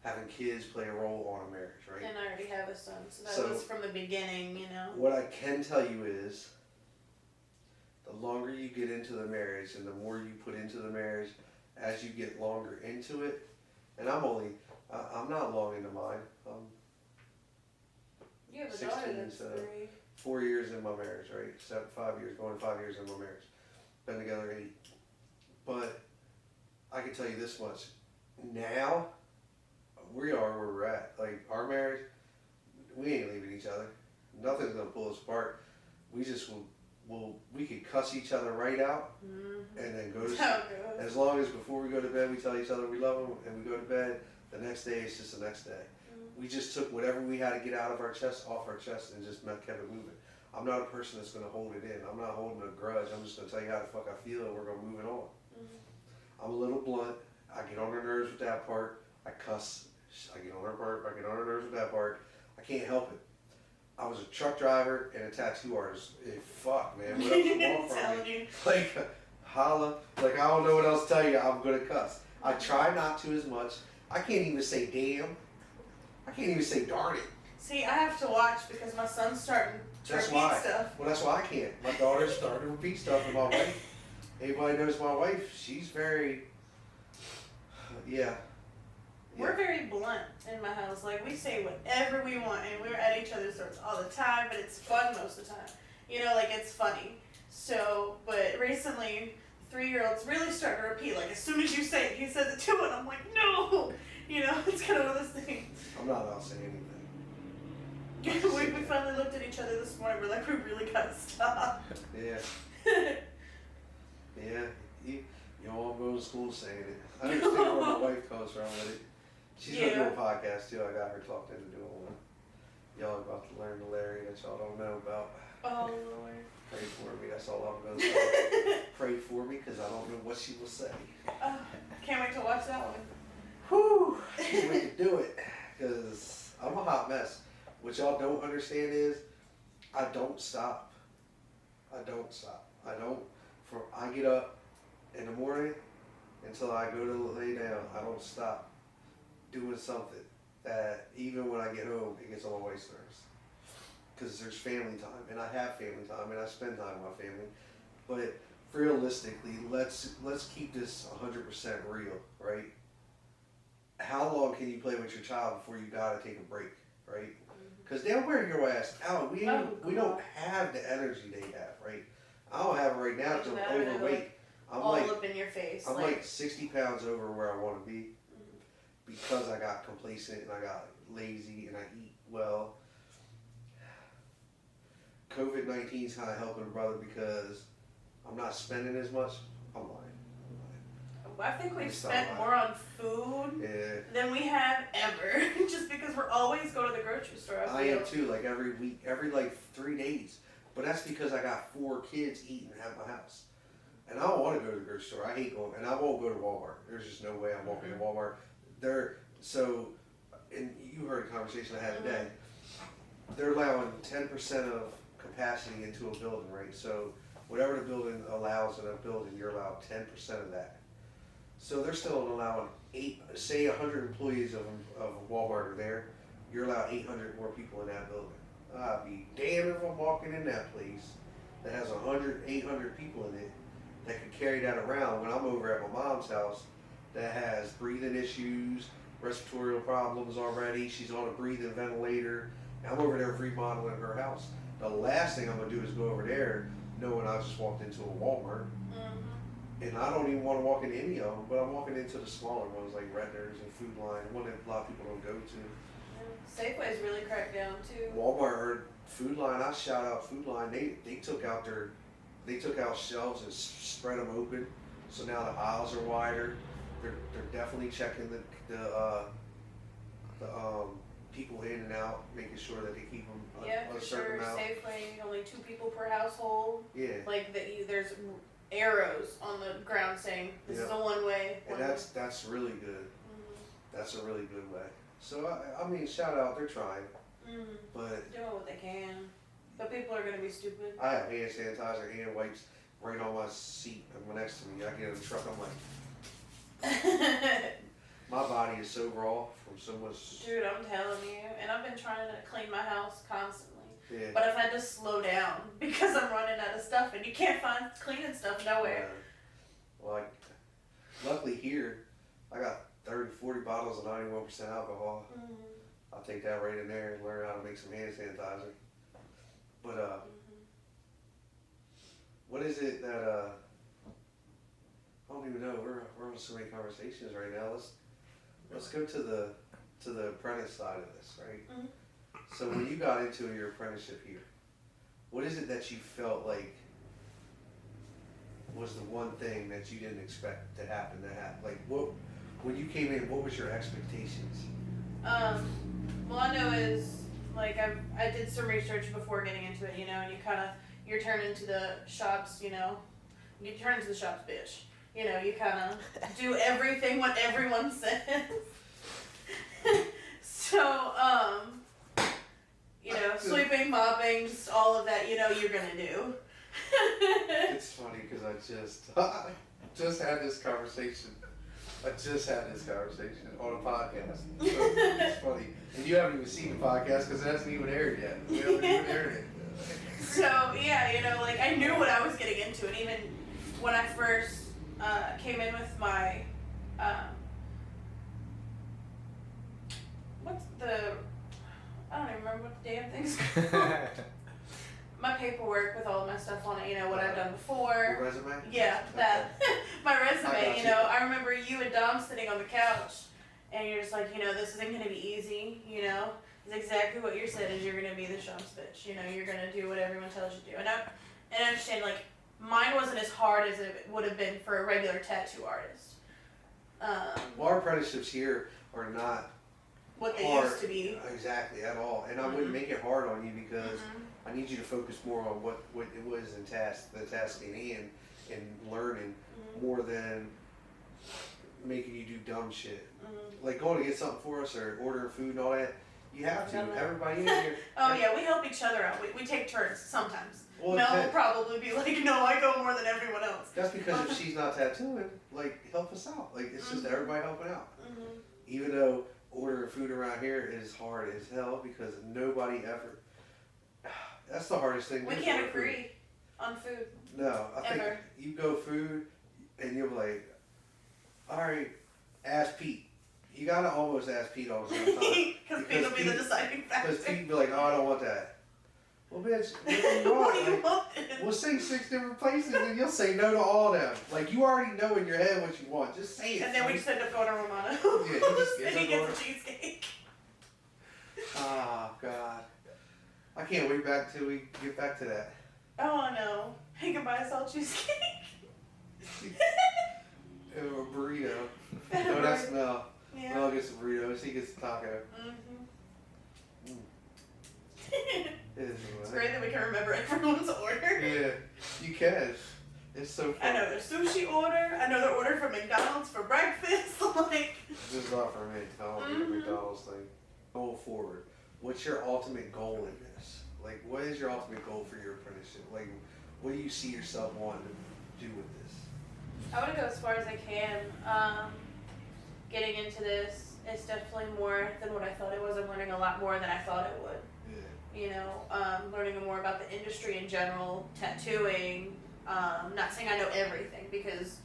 Having kids play a role on a marriage, right? And I already have a son, so that So- was from the beginning, you know. What I can tell you is, the longer you get into the marriage and the more you put into the marriage, as you get longer into it, and I'm not long into mine. You have a 16, daughter that's so- 3. 4 years in my marriage, right? 5 years, going 5 years in my marriage. Been together 8. But I can tell you this much. Now, we are where we're at. Like, our marriage, we ain't leaving each other. Nothing's gonna pull us apart. We just we could cuss each other right out Mm-hmm. and then go to sleep. How it goes. As long as before we go to bed, we tell each other we love them and we go to bed, the next day it's just the next day. We just took whatever we had to get out of our chest, off our chest, and just kept it moving. I'm not a person that's going to hold it in. I'm not holding a grudge. I'm just going to tell you how the fuck I feel, and we're going to move it on. I'm a little blunt. I get on her nerves with that part. I cuss. I get on her part. I get on her nerves with that part. I can't help it. I was a truck driver and a tattoo artist. Fuck, man. What else you want from Telling me? you. Like, holla. Like, I don't know what else to tell you. I'm going to cuss. I try not to as much. I can't even say damn. I can't even say darn it. See, I have to watch because my son's starting to That's repeat why. stuff. Well, that's why I can't. My daughter's starting to repeat stuff, and my wife. Anybody knows my wife? She's very. Yeah. We're very blunt in my house. Like, we say whatever we want, and we're at each other's throats all the time, but it's fun most of the time. You know, like, it's funny. So, but recently, 3-year-old's really starting to repeat. Like, as soon as you say it, he says it too, and I'm like, no! You know, it's kind of one of those things. I'm not allowed to say anything. we finally looked at each other this morning. We're like, we really gotta stop. Yeah. Yeah. You all go to school saying it. I understand where my wife comes from with it. She's gonna do a podcast too. I got her talked into doing one. Y'all about to learn the Larry that y'all don't know about. Oh, Lord. Pray for me. That's all I'm gonna say. Pray for me because I don't know what she will say. Can't wait to watch that one. Whew, can't wait to do it, because I'm a hot mess. What y'all don't understand is, I don't stop. I don't stop. I get up in the morning until I go to lay down. I don't stop doing something that even when I get home, it gets on my wife's nerves. Because there's family time, and I have family time, and I spend time with my family. But realistically, let's keep this 100% real, right? How long can you play with your child before you gotta take a break, right? Because they'll wear your ass out. We don't have the energy they have, right? I don't have it right now because I'm overweight. I'm all like up in your face. I'm like 60 pounds over where I want to be because I got complacent and I got lazy and I eat well. COVID-19 is kind of helping a brother because I'm not spending as much. I'm lying. I think we've It's not spent lying. more on food Yeah. than we have ever, just because we're always going to the grocery store. I am too, like every week, every like 3 days. But that's because I got 4 kids eating at my house. And I don't want to go to the grocery store. I hate going, and I won't go to Walmart. There's just no way I'm walking to Walmart. And you heard a conversation I had today. They're allowing 10% of capacity into a building, right? So whatever the building allows in a building, you're allowed 10% of that. So they're still allowing 100 employees of Walmart are there. You're allowed 800 more people in that building. I'd be damned if I'm walking in that place that has 800 people in it that could carry that around when I'm over at my mom's house that has breathing issues, respiratory problems already. She's on a breathing ventilator. And I'm over there remodeling her house. The last thing I'm going to do is go over there knowing I just walked into a Walmart. And I don't even want to walk into any of them, but I'm walking into the smaller ones like Redner's and Food Line, one that a lot of people don't go to. Safeway's really cracked down too. Walmart or Food Line, I shout out Food Line. They took out shelves and spread them open, so now the aisles are wider. They're definitely checking the people in and out, making sure that they keep them For a certain sure. amount. Safeway, only 2 people per household. Yeah. Like there's arrows on the ground saying this is a one-way. And that's really good. That's a really good way. So I mean, shout out, they're trying. But Doing what they can. But people are gonna be stupid. I have hand sanitizer, hand wipes right on my seat next to me. I get in the truck, I'm like, my body is so raw from so much. Dude, I'm telling you. And I've been trying to clean my house constantly. Yeah. But I've had to slow down because I'm running out of stuff and you can't find cleaning stuff nowhere. Well, luckily here, I got 30, 40 bottles of 91% alcohol. I'll take that right in there and learn how to make some hand sanitizer. But, what is it that, I don't even know, we're on so many conversations right now. Let's go to the apprentice side of this, right? So when you got into your apprenticeship here, what is it that you felt like was the one thing that you didn't expect to happen? Like when you came in, what was your expectations? Well, I know is like I did some research before getting into it, you know, and you're turned into the shops, you know, you turn into the shops bitch. You know, you kind of do everything what everyone says. So, you know, sweeping, mopping, just all of that, you know, you're gonna do. It's funny because I just had this conversation. I just had this conversation on a podcast. So it's funny. And you haven't even seen the podcast because it hasn't even aired yet. We haven't even aired it. So, yeah, you know, like I knew what I was getting into, and even when I first came in with my, I don't even remember what the damn thing's called. My paperwork with all of my stuff on it, you know, what I've done before. Your resume? Yeah, that. My resume, you. you know, I remember you and Dom sitting on the couch, and you're just like, you know, this isn't going to be easy, you know. It's exactly what you said is you're going to be the shop's bitch, you know, you're going to do what everyone tells you to do. And I understand, like, mine wasn't as hard as it would have been for a regular tattoo artist. Well, our apprenticeships here are not what they hard, used to be. Exactly, at all. And I wouldn't make it hard on you because I need you to focus more on what it was in the task in hand and learning more than making you do dumb shit. Like going to get something for us or ordering food and all that. You have to. Everybody in here. Oh yeah, we help each other out. We take turns sometimes. Well, Mel will probably be like, no, I go more than everyone else. That's because if she's not tattooing, like, help us out. Like, it's just everybody helping out. Even though ordering food around here is hard as hell because nobody ever. That's the hardest thing. We can't agree on food. No, I think you go food and you'll be like, all right, ask Pete. You gotta almost ask Pete all the time. Because Pete will be the deciding factor. Because Pete be like, oh, I don't want that. Well, bitch, what do you want? What do you want? We'll say 6 different places and you'll say no to all of them. Like, you already know in your head what you want. Just say it. And then we just end up going to Romano. Yeah, and he gets a cheesecake. Oh, God. I can't wait till we get back to that. Oh, no. He can buy us all cheesecake. Or a burrito. No, that's Mel. Yeah. Mel gets the burritos. He gets the taco. It's great that we can remember everyone's order. Yeah, you can. It's so fun. I know their sushi order. I know their order from McDonald's for breakfast. Like, just not for me. I don't do the McDonald's thing. Going forward, what's your ultimate goal in this? Like, what is your ultimate goal for your apprenticeship? Like, what do you see yourself wanting to do with this? I want to go as far as I can. Getting into this, it's definitely more than what I thought it was. I'm learning a lot more than I thought it would. You know, learning more about the industry in general, tattooing. Not saying I know everything because,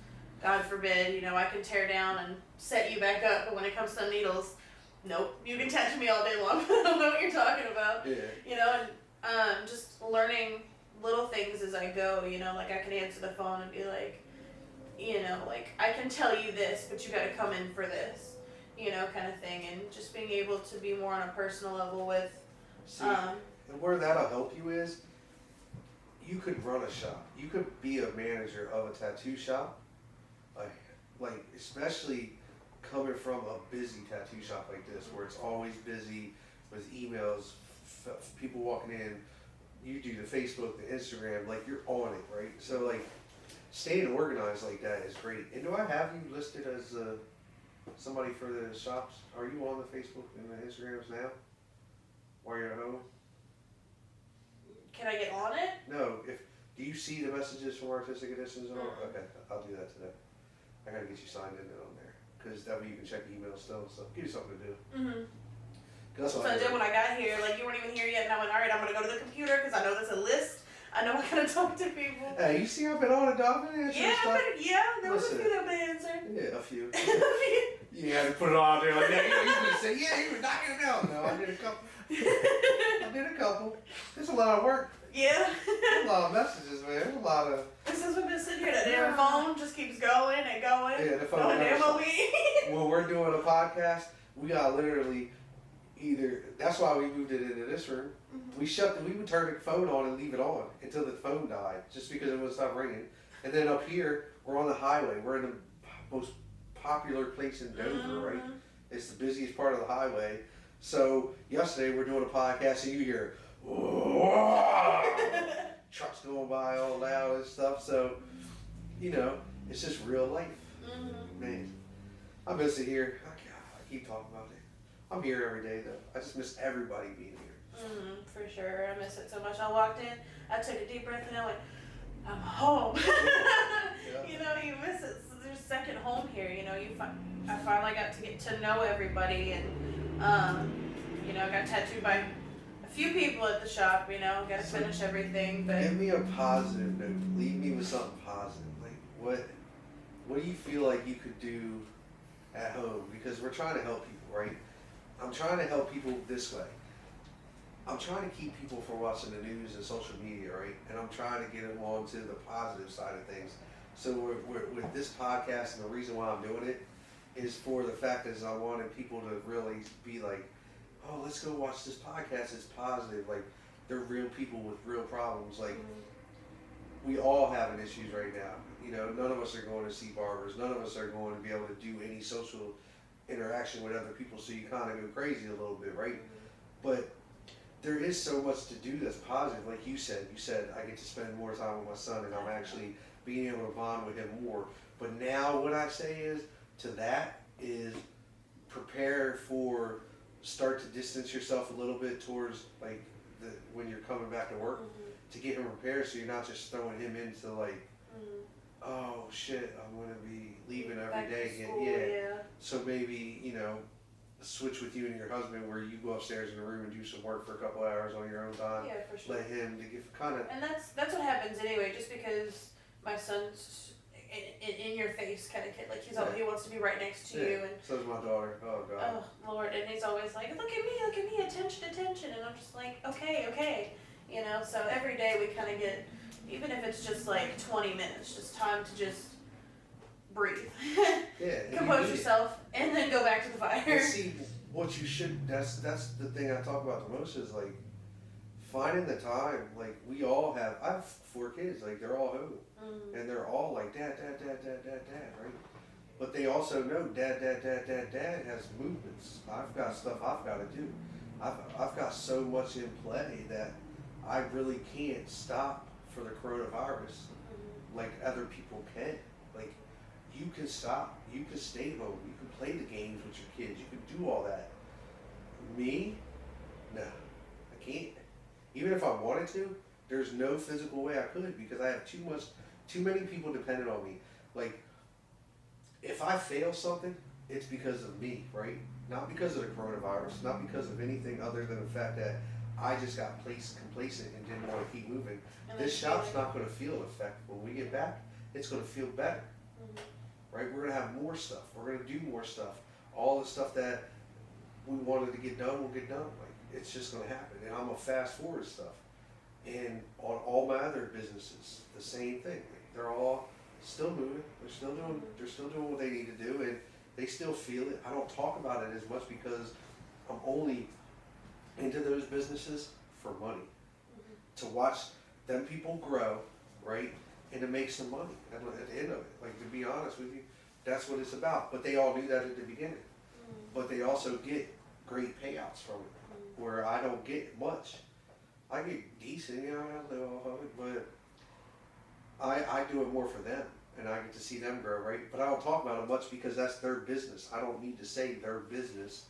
God forbid, you know, I can tear down and set you back up. But when it comes to needles, nope. You can tattoo me all day long, but I don't know what you're talking about. Yeah. You know, and just learning little things as I go. You know, like I can answer the phone and be like, you know, like I can tell you this, but you got to come in for this. You know, kind of thing, and just being able to be more on a personal level with. See, and where that'll help you is, you could run a shop. You could be a manager of a tattoo shop, like especially coming from a busy tattoo shop like this, where it's always busy with emails, people walking in. You do the Facebook, the Instagram, like you're on it, right? So like, staying organized like that is great. And do I have you listed as somebody for the shops? Are you on the Facebook and the Instagrams now? while you're at home? Can I get on it? No. Do you see the messages from Artistic Editions and all? Okay, I'll do that today. I gotta get you signed in on there because that way you can check email still. So give you something to do. Mm-hmm. That's So what I did when I got here. Like, you weren't even here yet, and I went, all right, I'm gonna go to the computer because I know there's a list. I know I gotta talk to people. Hey, you see I've been on it, dog. I've been answering Yeah, stuff. there was Listen. a few that been answered. Yeah, a few. You had to put it all out there like that. You would say, yeah, you were knocking it down. No, I did a couple. It's a lot of work. Yeah. A lot of messages, man. There's a lot of. Since we've been sitting here, that damn phone just keeps going and going. Yeah, the phone. No damn MOE. When we're doing a podcast, we gotta literally either. That's why we moved it into this room. Mm-hmm. We would turn the phone on and leave it on until the phone died, just because it would stop ringing. And then up here, we're on the highway. We're in the most popular place in Dover, right? It's the busiest part of the highway. So yesterday we're doing a podcast and you hear trucks going by all loud and stuff. So, it's just real life. Man, I miss it here. I keep talking about it. I'm here every day though. I just miss everybody being here. For sure. I miss it so much. I walked in, I took a deep breath and I went, I'm home. Yeah. You miss it. So there's second home here. I finally got to get to know everybody, and I got tattooed by a few people at the shop. Got to finish everything. But Give me a positive note. Leave me with something positive. Like what do you feel like you could do at home? Because we're trying to help people, right? I'm trying to help people this way. I'm trying to keep people from watching the news and social media, right? And I'm trying to get them onto the positive side of things. So with this podcast, and the reason why I'm doing it is for the fact is I wanted people to really be like, oh, let's go watch this podcast. It's positive. Like, they're real people with real problems. Like, we all having issues right now. None of us are going to see barbers. None of us are going to be able to do any social interaction with other people. So you kind of go crazy a little bit, right? But there is so much to do that's positive. Like you said I get to spend more time with my son, and I'm actually being able to bond with him more. But now what I say is prepare for, start to distance yourself a little bit towards when you're coming back to work, to get him prepared so you're not just throwing him into oh shit, I'm gonna be leaving every day again. School, yeah. So maybe, switch with you and your husband where you go upstairs in the room and do some work for a couple hours on your own time. Yeah, for sure. Let him to give kind of. And that's what happens anyway. Just because my son's in your face kind of kid, like he wants to be right next to you, and so's my daughter. Oh god. Oh Lord, and he's always like, look at me, attention, and I'm just like, okay, So every day we kind of get, even if it's just like 20 minutes, just time to just breathe, compose yourself, and then go back to the fire. And see, what you should, that's the thing I talk about the most is finding the time. We all have, I have 4 kids, they're all home, and they're all like, dad, right? But they also know dad has movements. I've got stuff I've got to do. I've got so much in play that I really can't stop for the coronavirus like other people can. You can stop, you can stay home, you can play the games with your kids, you can do all that. Me? No, I can't. Even if I wanted to, there's no physical way I could because I have too many people dependent on me. If I fail something, it's because of me, right? Not because of the coronavirus, not because of anything other than the fact that I just got complacent and didn't want to keep moving. This shop's not going to feel the effect. When we get back, it's going to feel better. Right? We're going to have more stuff. We're going to do more stuff. All the stuff that we wanted to get done will get done. It's just going to happen. And I'm going to fast forward stuff. And on all my other businesses, the same thing. They're all still moving. They're still doing what they need to do, and they still feel it. I don't talk about it as much because I'm only into those businesses for money. To watch them people grow, right? And to make some money at the end of it. To be honest with you, that's what it's about. But they all knew that at the beginning. But they also get great payouts from it, where I don't get much. I get decent, I live off of it, but I do it more for them. and I get to see them grow, right? But I don't talk about it much because that's their business. I don't need to say their business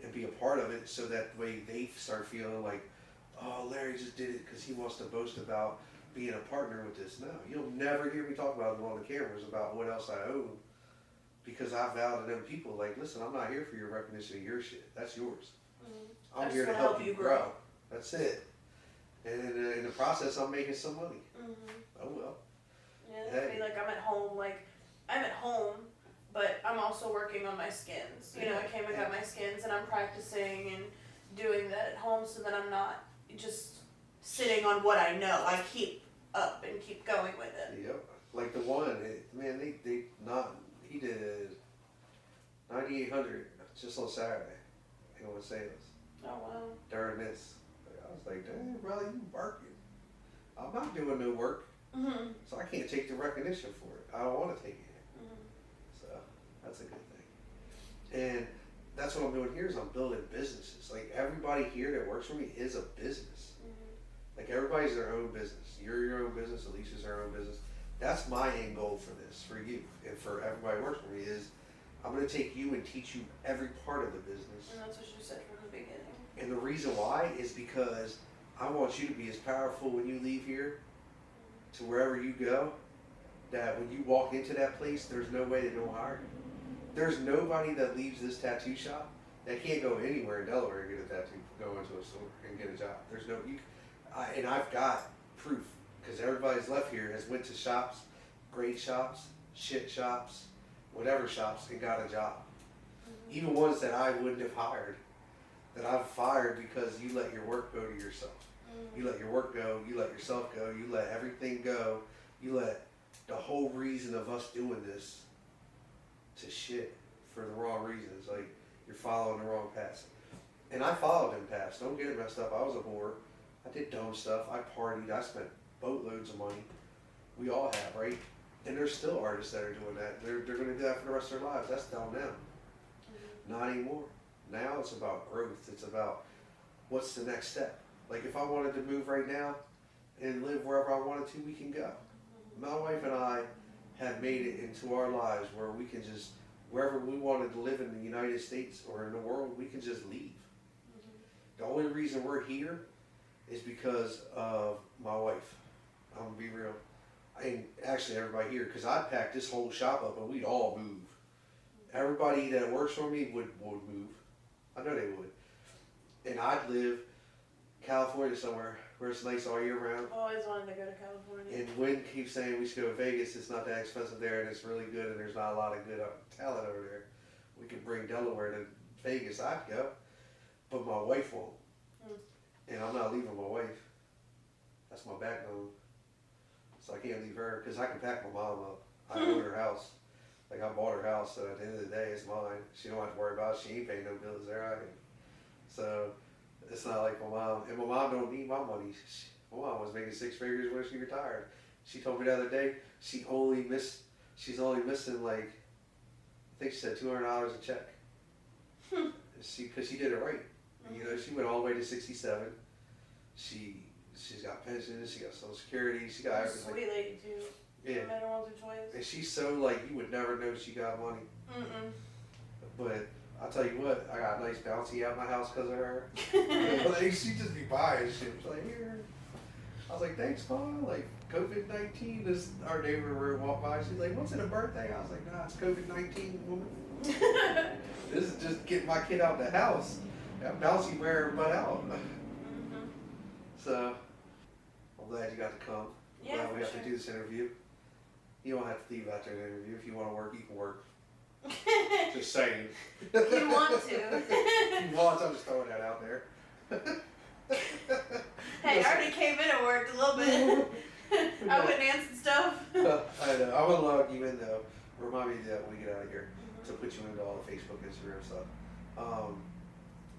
and be a part of it, so that way they start feeling like, oh, Larry just did it because he wants to boast about being a partner with this. No, you'll never hear me talk about them on the cameras about what else I own, because I vow to them people, like, listen, I'm not here for your recognition of your shit. That's yours. I'm here to help you grow. That's it. And in the process, I'm making some money. Oh well. Yeah, I feel like I'm at home, but I'm also working on my skins. You know, I came and got my skins, and I'm practicing and doing that at home, so that I'm not just sitting on what I know. I keep up and keep going with it. Yep. Like the one, he did 9,800 just on Saturday. You know what I'm saying? Oh wow. During this, I was like, dang, brother, you working. I'm not doing no work, so I can't take the recognition for it. I don't want to take it. So that's a good thing. And that's what I'm doing here, is I'm building businesses. Like, everybody here that works for me is a business. Like, everybody's their own business. You're your own business. Alicia's her own business. That's my end goal for this, for you, and for everybody who works for me, is I'm going to take you and teach you every part of the business. And that's what you said from the beginning. And the reason why is because I want you to be as powerful when you leave here to wherever you go, that when you walk into that place, there's no way they don't hire you. There's nobody that leaves this tattoo shop that can't go anywhere in Delaware and get a tattoo, go into a store and get a job. There's no, and I've got proof, because everybody's left here has went to shops, great shops, shit shops, whatever shops, and got a job. Even ones that I wouldn't have hired, that I've fired because you let your work go to yourself. You let your work go, you let yourself go, you let everything go, you let the whole reason of us doing this to shit for the wrong reasons. Like, you're following the wrong paths. And I followed them paths. Don't get it messed up. I was a whore. I did dumb stuff. I partied. I spent boatloads of money. We all have, right? And there's still artists that are doing that. They're going to do that for the rest of their lives. That's on them. Not anymore. Now it's about growth. It's about what's the next step. Like, if I wanted to move right now and live wherever I wanted to, we can go. My wife and I have made it into our lives where we can just, wherever we wanted to live in the United States or in the world, we can just leave. The only reason we're here is because of my wife. I'm gonna be real. And actually everybody here, because I packed this whole shop up and we'd all move. Everybody that works for me would move. I know they would. And I'd live California somewhere where it's nice all year round. Always wanted to go to California. And Wynn keeps saying we should go to Vegas. It's not that expensive there, and it's really good, and there's not a lot of good talent over there. We could bring Delaware to Vegas. I'd go, but my wife won't. And I'm not leaving my wife. That's my backbone. So I can't leave her, because I can pack my mom up. I own her house. Like, I bought her house, so at the end of the day, it's mine. She don't have to worry about it. She ain't paying no bills there. I am. So it's not like my mom. And my mom don't need my money. My mom was making 6 figures when she retired. She told me the other day she's only missing, like, I think she said $200 a check. Because she did it right. You know, she went all the way to 67. She's got pensions. She got Social Security. She got everything. Sweet lady too. Yeah. Met her once or twice. And she's so, like, you would never know she got money. But I'll tell you what, I got a nice bouncy out my house because of her. Like, she just be buying shit. She's like, here. I was like, thanks, Mom. Like, COVID-19, this our neighbor would walk by. She's like, what's it, a birthday? I was like, nah, it's COVID-19, woman. This is just getting my kid out of the house. That bouncy wear her butt out. So, I'm glad you got to come. Yeah, Glad we for have sure. to do this interview. You don't have to leave after the interview. If you want to work, you can work. Just saying. If you want to. You want, I'm just throwing that out there. Hey, I already came in and worked a little bit. I went and answered stuff. I know. I want to log you in though. Remind me that when we get out of here to put you into all the Facebook, Instagram stuff.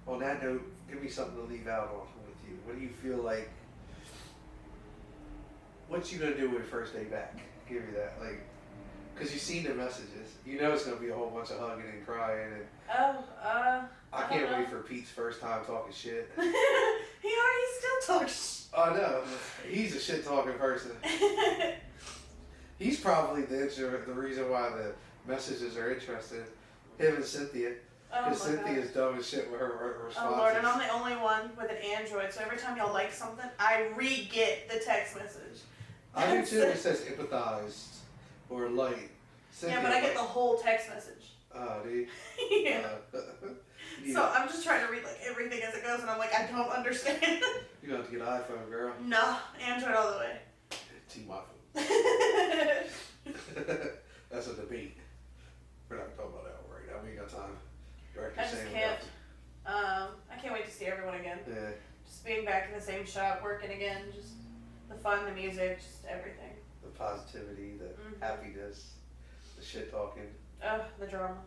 On that note, give me something to leave out on with you. What do you feel like? What's you gonna do with your first day back? Give me that, like, cause you seen the messages. You know it's gonna be a whole bunch of hugging and crying, and I can't wait for Pete's first time talking shit. He already still talks. I know. He's a shit talking person. He's probably the reason why the messages are interesting. Him and Cynthia. Oh Because my god. Cynthia's dumb as shit with her responses. Oh lord, and I'm the only one with an Android, so every time y'all like something, I re-get the text message. I do too. It says empathized or like. Yeah, but I get the whole text message. Oh, do you? Yeah. Yeah. So I'm just trying to read like everything as it goes, and I'm like, I don't understand. You're gonna have to get an iPhone, girl. No, Android all the way. T-my That's a debate. We're not talking about that right now. We ain't got time. I just can't. I can't wait to see everyone again. Yeah. Just being back in the same shop, working again, just the fun, the music, just everything. The positivity, the happiness, the shit talking. Oh, the drama.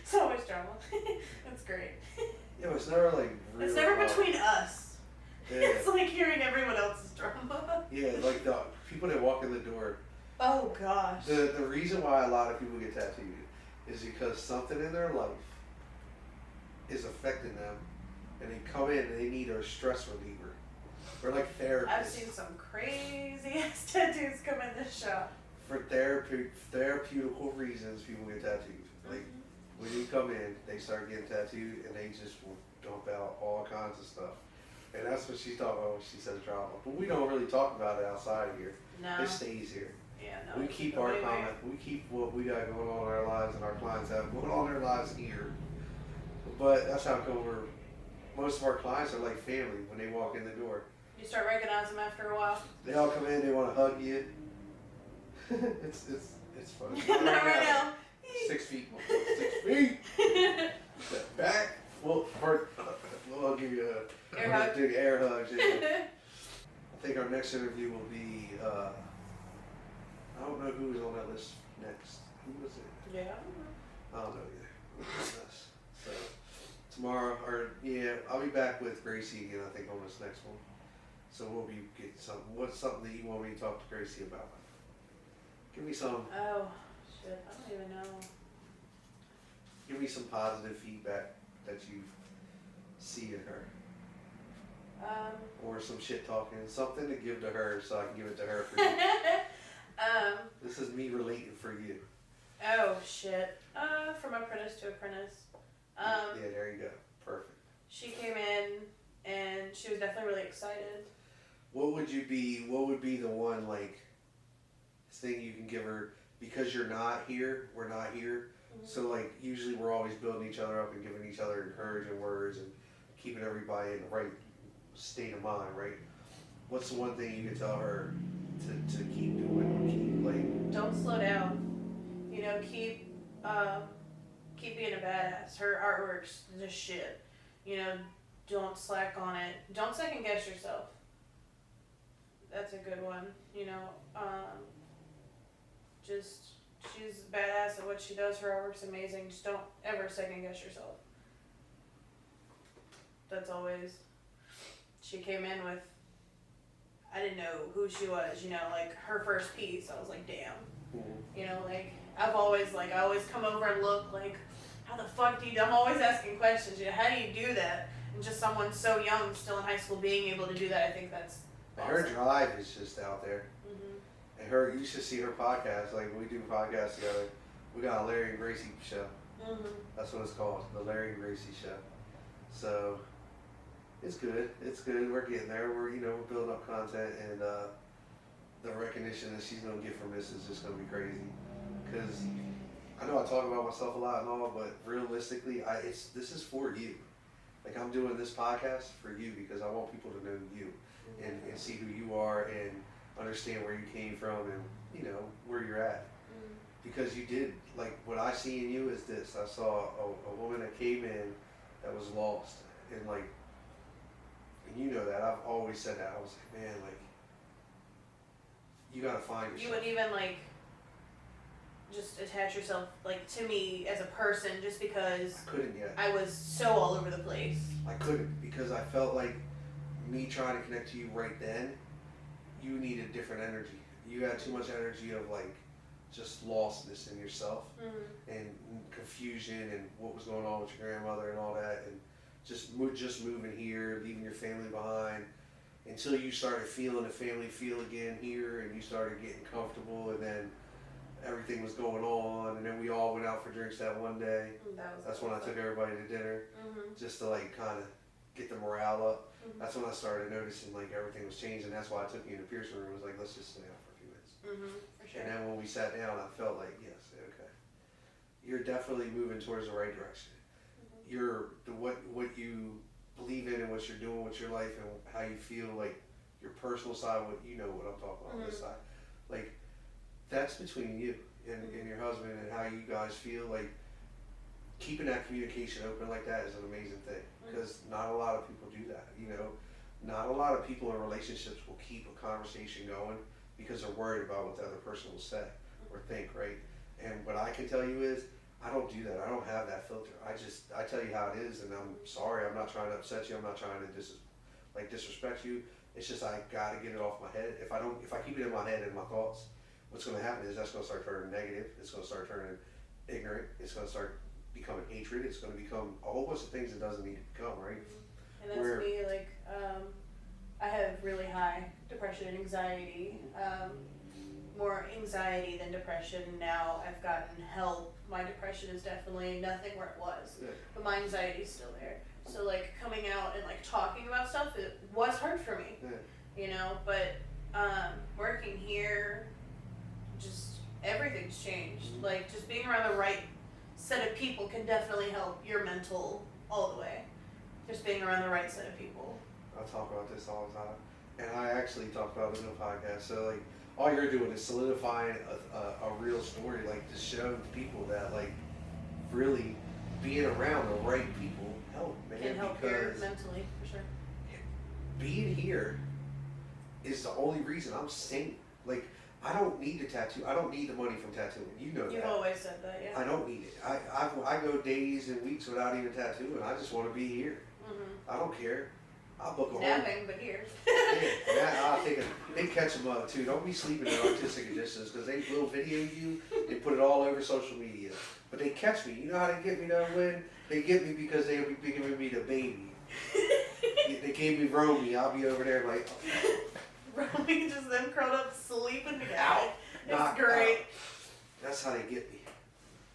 It's always drama. It's great. Yeah, but it's never like real. It's never between us. Yeah. It's like hearing everyone else's drama. Yeah, like the people that walk in the door. Oh gosh. The reason why a lot of people get tattooed is because something in their life is affecting them, and they come in and they need a stress reliever. Or like therapy. I've seen some crazy ass tattoos come in this shop. For therapeutical reasons, people get tattooed. Like when you come in, they start getting tattooed, and they just will dump out all kinds of stuff. And that's what she's talking about when she says drama. But we don't really talk about it outside of here. No. It stays here. Yeah, no. We keep our comment. We keep what we got going on in our lives, and our clients have going on in their lives here. But that's how come most of our clients are like family when they walk in the door. You start recognizing them after a while. They all come in. They want to hug you. it's funny. Not right now. 6 feet. 6 feet. Back. Well, I'll give you a Air hug. big air hug. Yeah. I think our next interview will be. I don't know who was on that list next. Who was it? Yeah. I don't know either. So tomorrow, I'll be back with Gracie again. I think on this next one. So we'll be getting something. What's something that you want me to talk to Gracie about? Give me some. Oh shit! I don't even know. Give me some positive feedback that you see in her. Or some shit talking, something to give to her so I can give it to her for you. This is me relating for you. Oh shit. From apprentice to apprentice. Yeah, there you go. Perfect. She came in and she was definitely really excited. What would be the one like thing you can give her because you're not here, we're not here. Mm-hmm. So like usually we're always building each other up and giving each other encouraging words and keeping everybody in the right state of mind, right? What's the one thing you can tell her to keep doing? Keep like Don't slow down. You know, keep being a badass. Her artwork's just shit. You know, don't slack on it. Don't second guess yourself. That's a good one. You know, just she's badass at what she does. Her artwork's amazing. Just don't ever second guess yourself. That's always. She came in with. I didn't know who she was. You know, like her first piece. I was like, damn. You know, like I always come over and look like, how the fuck do you? I'm always asking questions. You know, how do you do that? And just someone so young, still in high school, being able to do that, I think that's. Awesome. Her drive is just out there. Mm-hmm. And you should see her podcast. Like we do podcasts together. We got a Larry and Gracie show. Mm-hmm. That's what it's called, the Larry and Gracie show. So it's good. It's good. We're getting there. We're building up content, and the recognition that she's gonna get from this is just gonna be crazy. Because I know I talk about myself a lot and all, but realistically, this is for you. Like I'm doing this podcast for you because I want people to know you and see who you are and understand where you came from and where you're at. Because you did, like what I see in you is this. I saw a woman that came in that was lost and and you know that. I've always said that. I was like, man, like you gotta find yourself. You wouldn't even just attach yourself to me as a person just because I couldn't yet. I was so all over the place. I couldn't because I felt like me trying to connect to you right then, you needed different energy. You had too much energy of just lostness in yourself and confusion and what was going on with your grandmother and all that and just moving here, leaving your family behind until you started feeling the family feel again here, and you started getting comfortable, and then everything was going on, and then we all went out for drinks that one day. That's when I took everybody to dinner, just to like kind of get the morale up. That's when I started noticing like everything was changing. That's why I took you in the Pearson room. Was like, let's just stay out for a few minutes. For sure. And then when we sat down, I felt like, yes, okay, you're definitely moving towards the right direction. You're what you believe in and what you're doing with your life and how you feel, like your personal side. What you know what I'm talking about on this side, like that's between you and your husband and how you guys feel. Like keeping that communication open like that is an amazing thing, because not a lot of people do that. You know, not a lot of people in relationships will keep a conversation going because they're worried about what the other person will say or think, right? And what I can tell you is, I don't do that. I don't have that filter. I tell you how it is, and I'm sorry. I'm not trying to upset you. I'm not trying to disrespect you. It's just I gotta get it off my head. If I keep it in my head and my thoughts, what's gonna happen is that's gonna start turning negative. It's gonna start turning ignorant. It's gonna start becoming hatred. It's gonna become a whole bunch of things it doesn't need to become, right? And that's me, like, I have really high depression and anxiety, more anxiety than depression. Now I've gotten help. My depression is definitely nothing where it was, but my anxiety is still there. So like coming out and like talking about stuff, it was hard for me, you know, but working here, just everything's changed. Like just being around the right set of people can definitely help your mental all the way. Just being around the right set of people. I talk about this all the time, and I actually talk about it in the podcast. So like, all you're doing is solidifying a real story, like to show people that like really being around the right people help, man. Can help you mentally, for sure. Being here is the only reason I'm sane. Like, I don't need a tattoo. I don't need the money from tattooing. You know that. You've always said that, yeah. I don't need it. I go days and weeks without even tattooing. I just want to be here. I don't care. I'll book a whole. Napping, but here. I'll take it. They catch them up too. Don't be sleeping in artistic conditions, because they will video you. They put it all over social media. But they catch me. You know how they get me though? When they get me, because they'll be giving me the baby. They gave me Romy. I'll be over there like. Romy, just them curled up sleeping together. Out. It's great. Out. That's how they get me.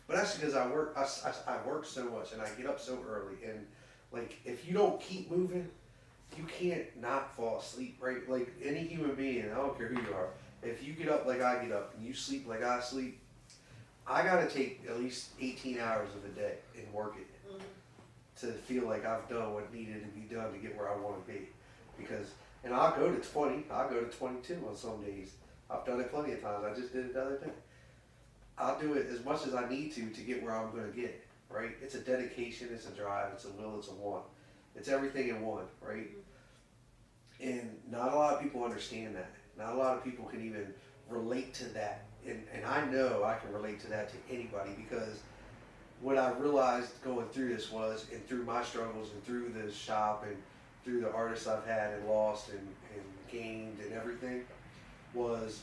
But that's because I work. I work so much, and I get up so early. And like, if you don't keep moving, you can't not fall asleep, right? Like any human being, I don't care who you are. If you get up like I get up and you sleep like I sleep, I gotta take at least 18 hours of a day and work it to feel like I've done what needed to be done to get where I want to be. Because, and I'll go to 20, I'll go to 22 on some days. I've done it plenty of times. I just did it the other day. I'll do it as much as I need to get where I'm gonna get, right? It's a dedication, it's a drive, it's a will, it's a want. It's everything in one, right? And not a lot of people understand that. Not a lot of people can even relate to that. And I know I can relate to that to anybody, because what I realized going through this was, and through my struggles and through the shop and through the artists I've had and lost and gained and everything, was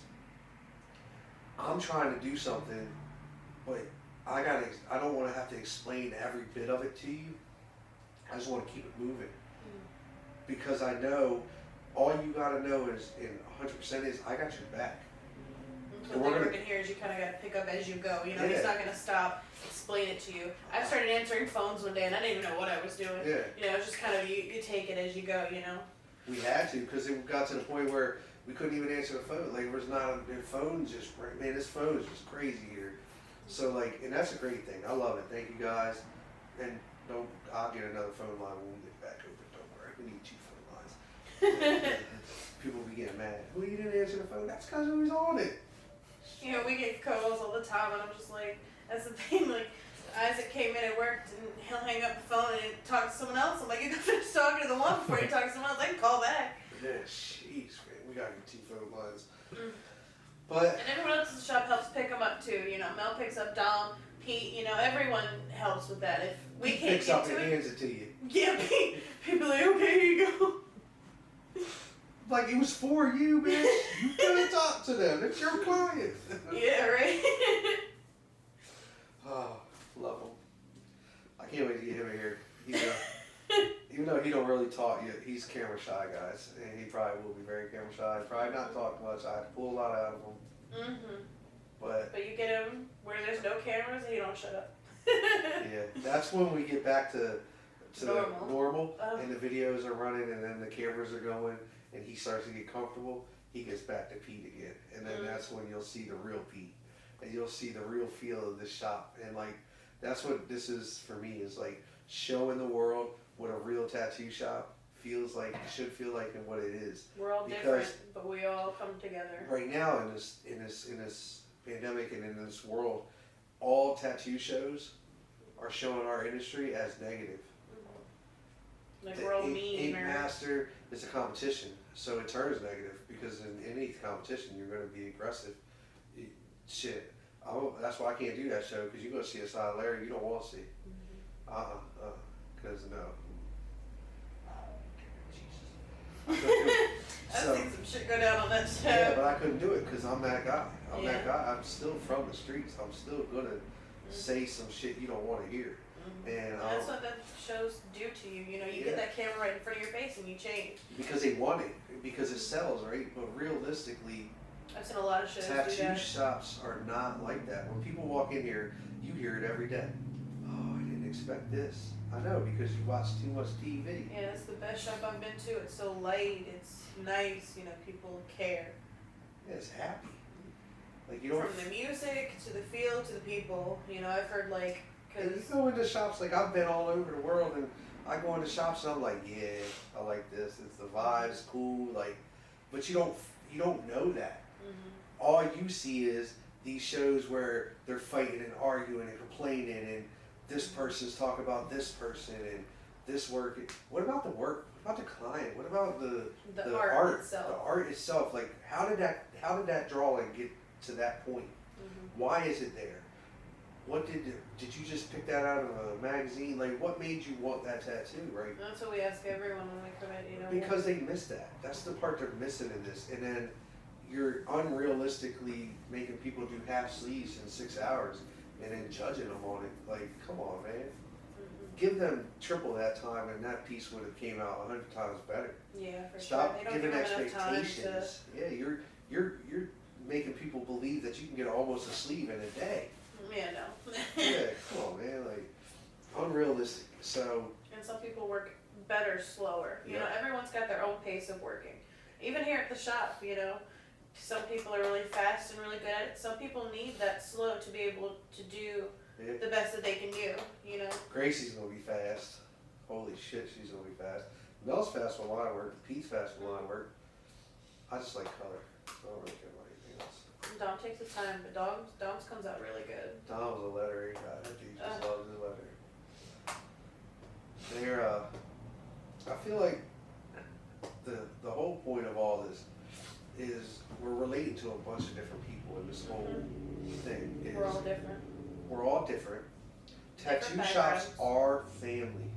I'm trying to do something, but I don't want to have to explain every bit of it to you. I just want to keep it moving, because I know all you gotta know is, and 100% is, I got your back. What they're working here is you kind of got to pick up as you go. You know, he's not going to stop, explain it to you. I started answering phones one day and I didn't even know what I was doing. Yeah. You know, it's just kind of, you take it as you go, you know. We had to, because it got to the point where we couldn't even answer the phone. Like, there's not a phone just, man, this phone is just crazy here. So, like, and that's a great thing. I love it. Thank you guys. And I'll get another phone line when we get back open. Don't worry. We need 2 phone lines. People be getting mad. Well, you didn't answer the phone. That's because we was on it. You know, we get calls all the time, and I'm just like, that's the thing. Like, Isaac came in and worked, and he'll hang up the phone and talk to someone else. I'm like, you gotta finish talking to the one before you talk to someone else. I can call back. Yeah, jeez, man. We gotta get 2 phone lines. But and everyone else in the shop helps pick them up too. You know, Mel picks up Dom, Pete. You know, everyone helps with that. If we can't picks get up to and it, hands it to you. Yeah, Pete be like, okay, here you go. Like, it was for you, bitch. You gotta talk to them. It's your client. Yeah, right. Oh, love him. I can't wait to get him in here. Even though he don't really talk. He's camera shy, guys, and he probably will be very camera shy. Probably not talk much. I have to pull a lot out of him. Mhm. But you get him where there's no cameras and he don't shut up. yeah, that's when we get back to normal, Oh. and the videos are running, and then the cameras are going, and he starts to get comfortable. He gets back to Pete again, and then that's when you'll see the real Pete, and you'll see the real feel of this shop, and like that's what this is for me, is like showing the world what a real tattoo shop feels like, should feel like, and what it is. We're all Because different, but we all come together. right now in this pandemic and in this world, all tattoo shows are showing our industry as negative. Like The we're all ink mean or master is a competition, so it turns negative, because in any competition you're going to be aggressive. Shit, that's why I can't do that show, because you're going to see a side of Larry you don't want to see. Because no. Jesus. I've seen some shit go down on that show. Yeah, but I couldn't do it because I'm that guy. I'm Yeah. that guy. I'm still from the streets. I'm still gonna say some shit you don't want to hear. And that's what that shows do to you. You know, you get that camera right in front of your face and you change. because they want it, because it sells, right? But realistically, I've seen a lot of shows do tattoo that. shops are not like that. When people walk in here, you hear it every day. Oh, I didn't expect this. I know, because you watch too much TV. Yeah, it's the best shop I've been to. It's so light. It's nice. You know, people care. Yeah, it's happy. Like you don't. From the music to the feel to the people. You know, I've heard like. And you Cause go into shops, like I've been all over the world, and I go into shops and I'm like, yeah, I like this. It's the vibes, cool, like, but you don't know that. All you see is these shows where they're fighting and arguing and complaining, and this person's talking about this person and this work. What about the work? What about the client? What about the art itself. The art itself. Like, how did that drawing get to that point? Why is it there? What did you just pick that out of a magazine? Like, what made you want that tattoo, right? That's what we ask everyone when we come in, you know. Because they missed that. That's the part they're missing in this. And then you're unrealistically making people do half sleeves in 6 hours and then judging them on it. Like, come on, man. Give them triple that time, and that piece would have came out 100 times better. Yeah, for Stop sure. They don't giving give them enough time expectations. Yeah, you're making people believe that you can get almost a sleeve in a day. Yeah, no. Yeah, come on, man. Like, unrealistic. So. And some people work better slower. You know, everyone's got their own pace of working. Even here at the shop, you know, some people are really fast and really good at it. Some people need that slow to be able to do the best that they can do, you know. Gracie's gonna be fast. Holy shit, she's gonna be fast. Mel's fast with line work. Pete's fast with line work. I just like color. I don't really care about anything else. Dom takes his time, but Dom's comes out really good. Dom's a lettering guy. He just loves his lettering. They're, I feel like the whole point of all this is we're relating to a bunch of different people in this whole thing. We're all different. We're all different. Tattoo Different shops backgrounds. are family.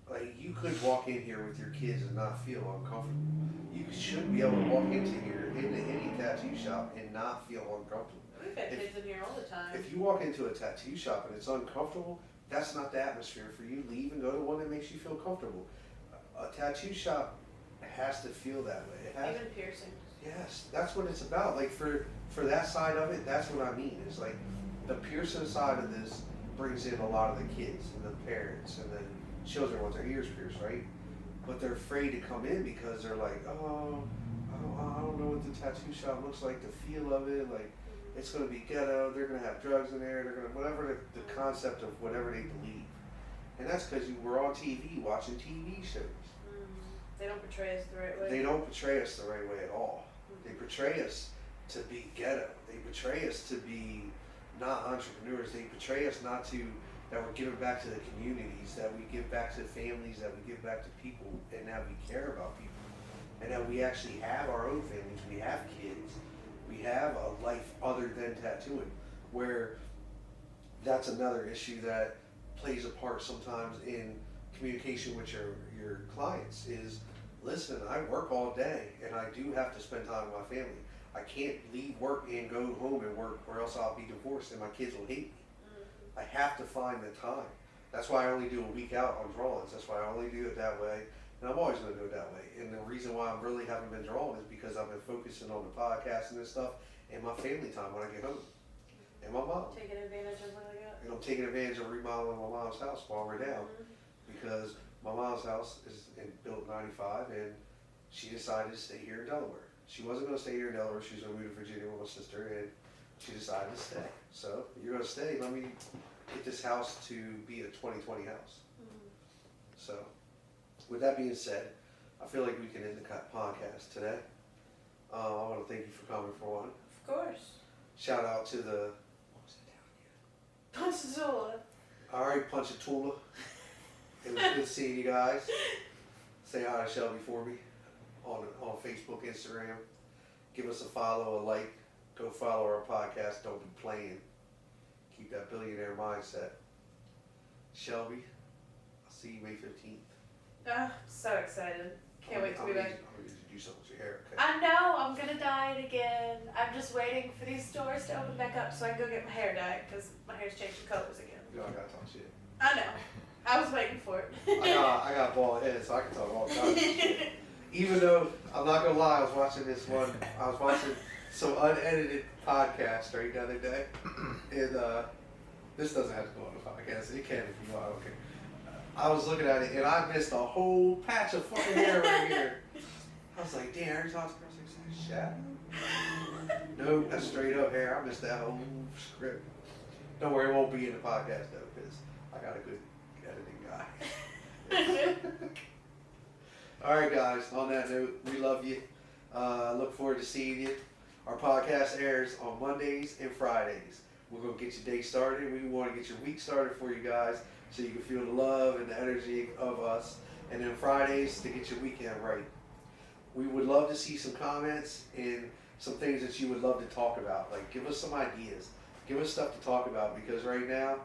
Like, you could walk in here with your kids and not feel uncomfortable. You should be able to walk into any tattoo shop and not feel uncomfortable. We've had kids in here all the time. If you walk into a tattoo shop and it's uncomfortable, that's not the atmosphere for you. Leave and go to one that makes you feel comfortable. A tattoo shop has to feel that way. It has. Even piercings. Yes, that's what it's about. Like, for that side of it, that's what I mean. It's like the piercing side of this brings in a lot of the kids and the parents and the children want their ears pierced, right? But they're afraid to come in because they're like, oh, I don't know what the tattoo shop looks like, the feel of it, like, it's going to be ghetto, they're going to have drugs in there, they're going to, whatever the concept of whatever they believe. And that's because we're on TV watching TV shows. They don't portray us the right way. They don't portray us the right way at all. They portray us to be ghetto. They portray us to be not entrepreneurs. They portray us not to, that we're giving back to the communities, that we give back to families, that we give back to people, and that we care about people. And that we actually have our own families, we have kids, we have a life other than tattooing, where that's another issue that plays a part sometimes in communication with your clients is, listen, I work all day and I do have to spend time with my family. I can't leave work and go home and work or else I'll be divorced and my kids will hate me. I have to find the time. That's why I only do a week out on drawings. That's why I only do it that way. And I'm always going to do it that way. And the reason why I really haven't been drawing is because I've been focusing on the podcasting and stuff and my family time when I get home. And my mom. Taking advantage of what I got. And I'm taking advantage of remodeling my mom's house while we're down. Because my mom's house is built in 95 and she decided to stay here in Delaware. She wasn't going to stay here in Delaware. She was going to move to Virginia with my sister and she decided to stay. So, you're going to stay. Let me get this house to be a 2020 house. So, with that being said, I feel like we can end the podcast today. I want to thank you for coming for one. Of course. Shout out to the, what was it down here? Punchazula. Alright, Punchatula. It was good seeing you guys. Say hi to Shelbi for me on Facebook, Instagram. Give us a follow, a like. Go follow our podcast. Don't be playing. Keep that billionaire mindset. Shelbi, I'll see you May 15th. I'm so excited. Can't wait to be back. I'm going to do something with your hair, okay? I know, I'm gonna dye it again. I'm just waiting for these stores to open back up so I can go get my hair dyed because my hair's changing colors again. You know, I got to talk shit. I know. I was waiting for it. I got bald head, so I can talk all kinds of shit. Even though, I'm not going to lie, I was watching some unedited podcast right the other day. And this doesn't have to go on the podcast. It can if you want, I don't care. I was looking at it and I missed a whole patch of fucking hair right here. I was like, damn, every time I was like, shadow. Nope, that's straight up hair. I missed that whole script. Don't worry, it won't be in the podcast though, because I got a good editing guy. Alright guys, on that note, we love you. Look forward to seeing you. Our podcast airs on Mondays and Fridays. We're going to get your day started. We want to get your week started for you guys so you can feel the love and the energy of us. And then Fridays to get your weekend right. We would love to see some comments and some things that you would love to talk about. Like, give us some ideas. Give us stuff to talk about because right now,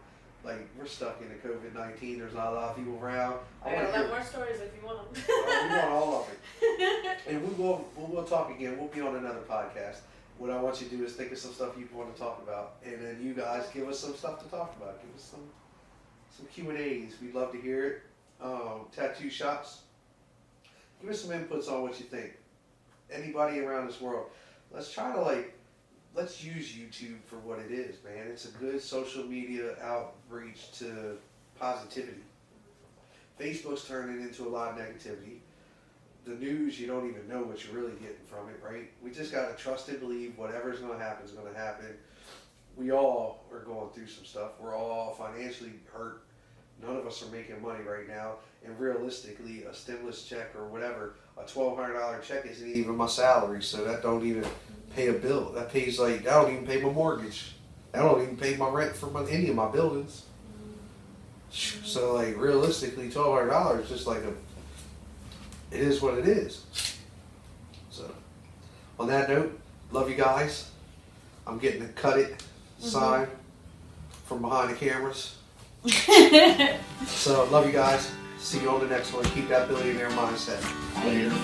like, we're stuck in the COVID-19. There's not a lot of people around. I got a lot more stories if you want them. We want all of it. And we'll talk again. We'll be on another podcast. What I want you to do is think of some stuff you want to talk about. And then you guys give us some stuff to talk about. Give us some Q&As. We'd love to hear it. Tattoo shops. Give us some inputs on what you think. Anybody around this world. Let's try to let's use YouTube for what it is, man. It's a good social media outreach to positivity. Facebook's turning into a lot of negativity. The news, you don't even know what you're really getting from it, right? We just got to trust and believe whatever's going to happen is going to happen. We all are going through some stuff. We're all financially hurt. None of us are making money right now. And realistically, a stimulus check or whatever, a $1,200 check isn't even my salary, so that don't even pay a bill. That don't even pay my mortgage. That don't even pay my rent for any of my buildings. So realistically, $1,200 is just it is what it is. So, on that note, love you guys. I'm getting to cut it sign from behind the cameras. So, love you guys. See you on the next one. Keep that billionaire mindset. Later.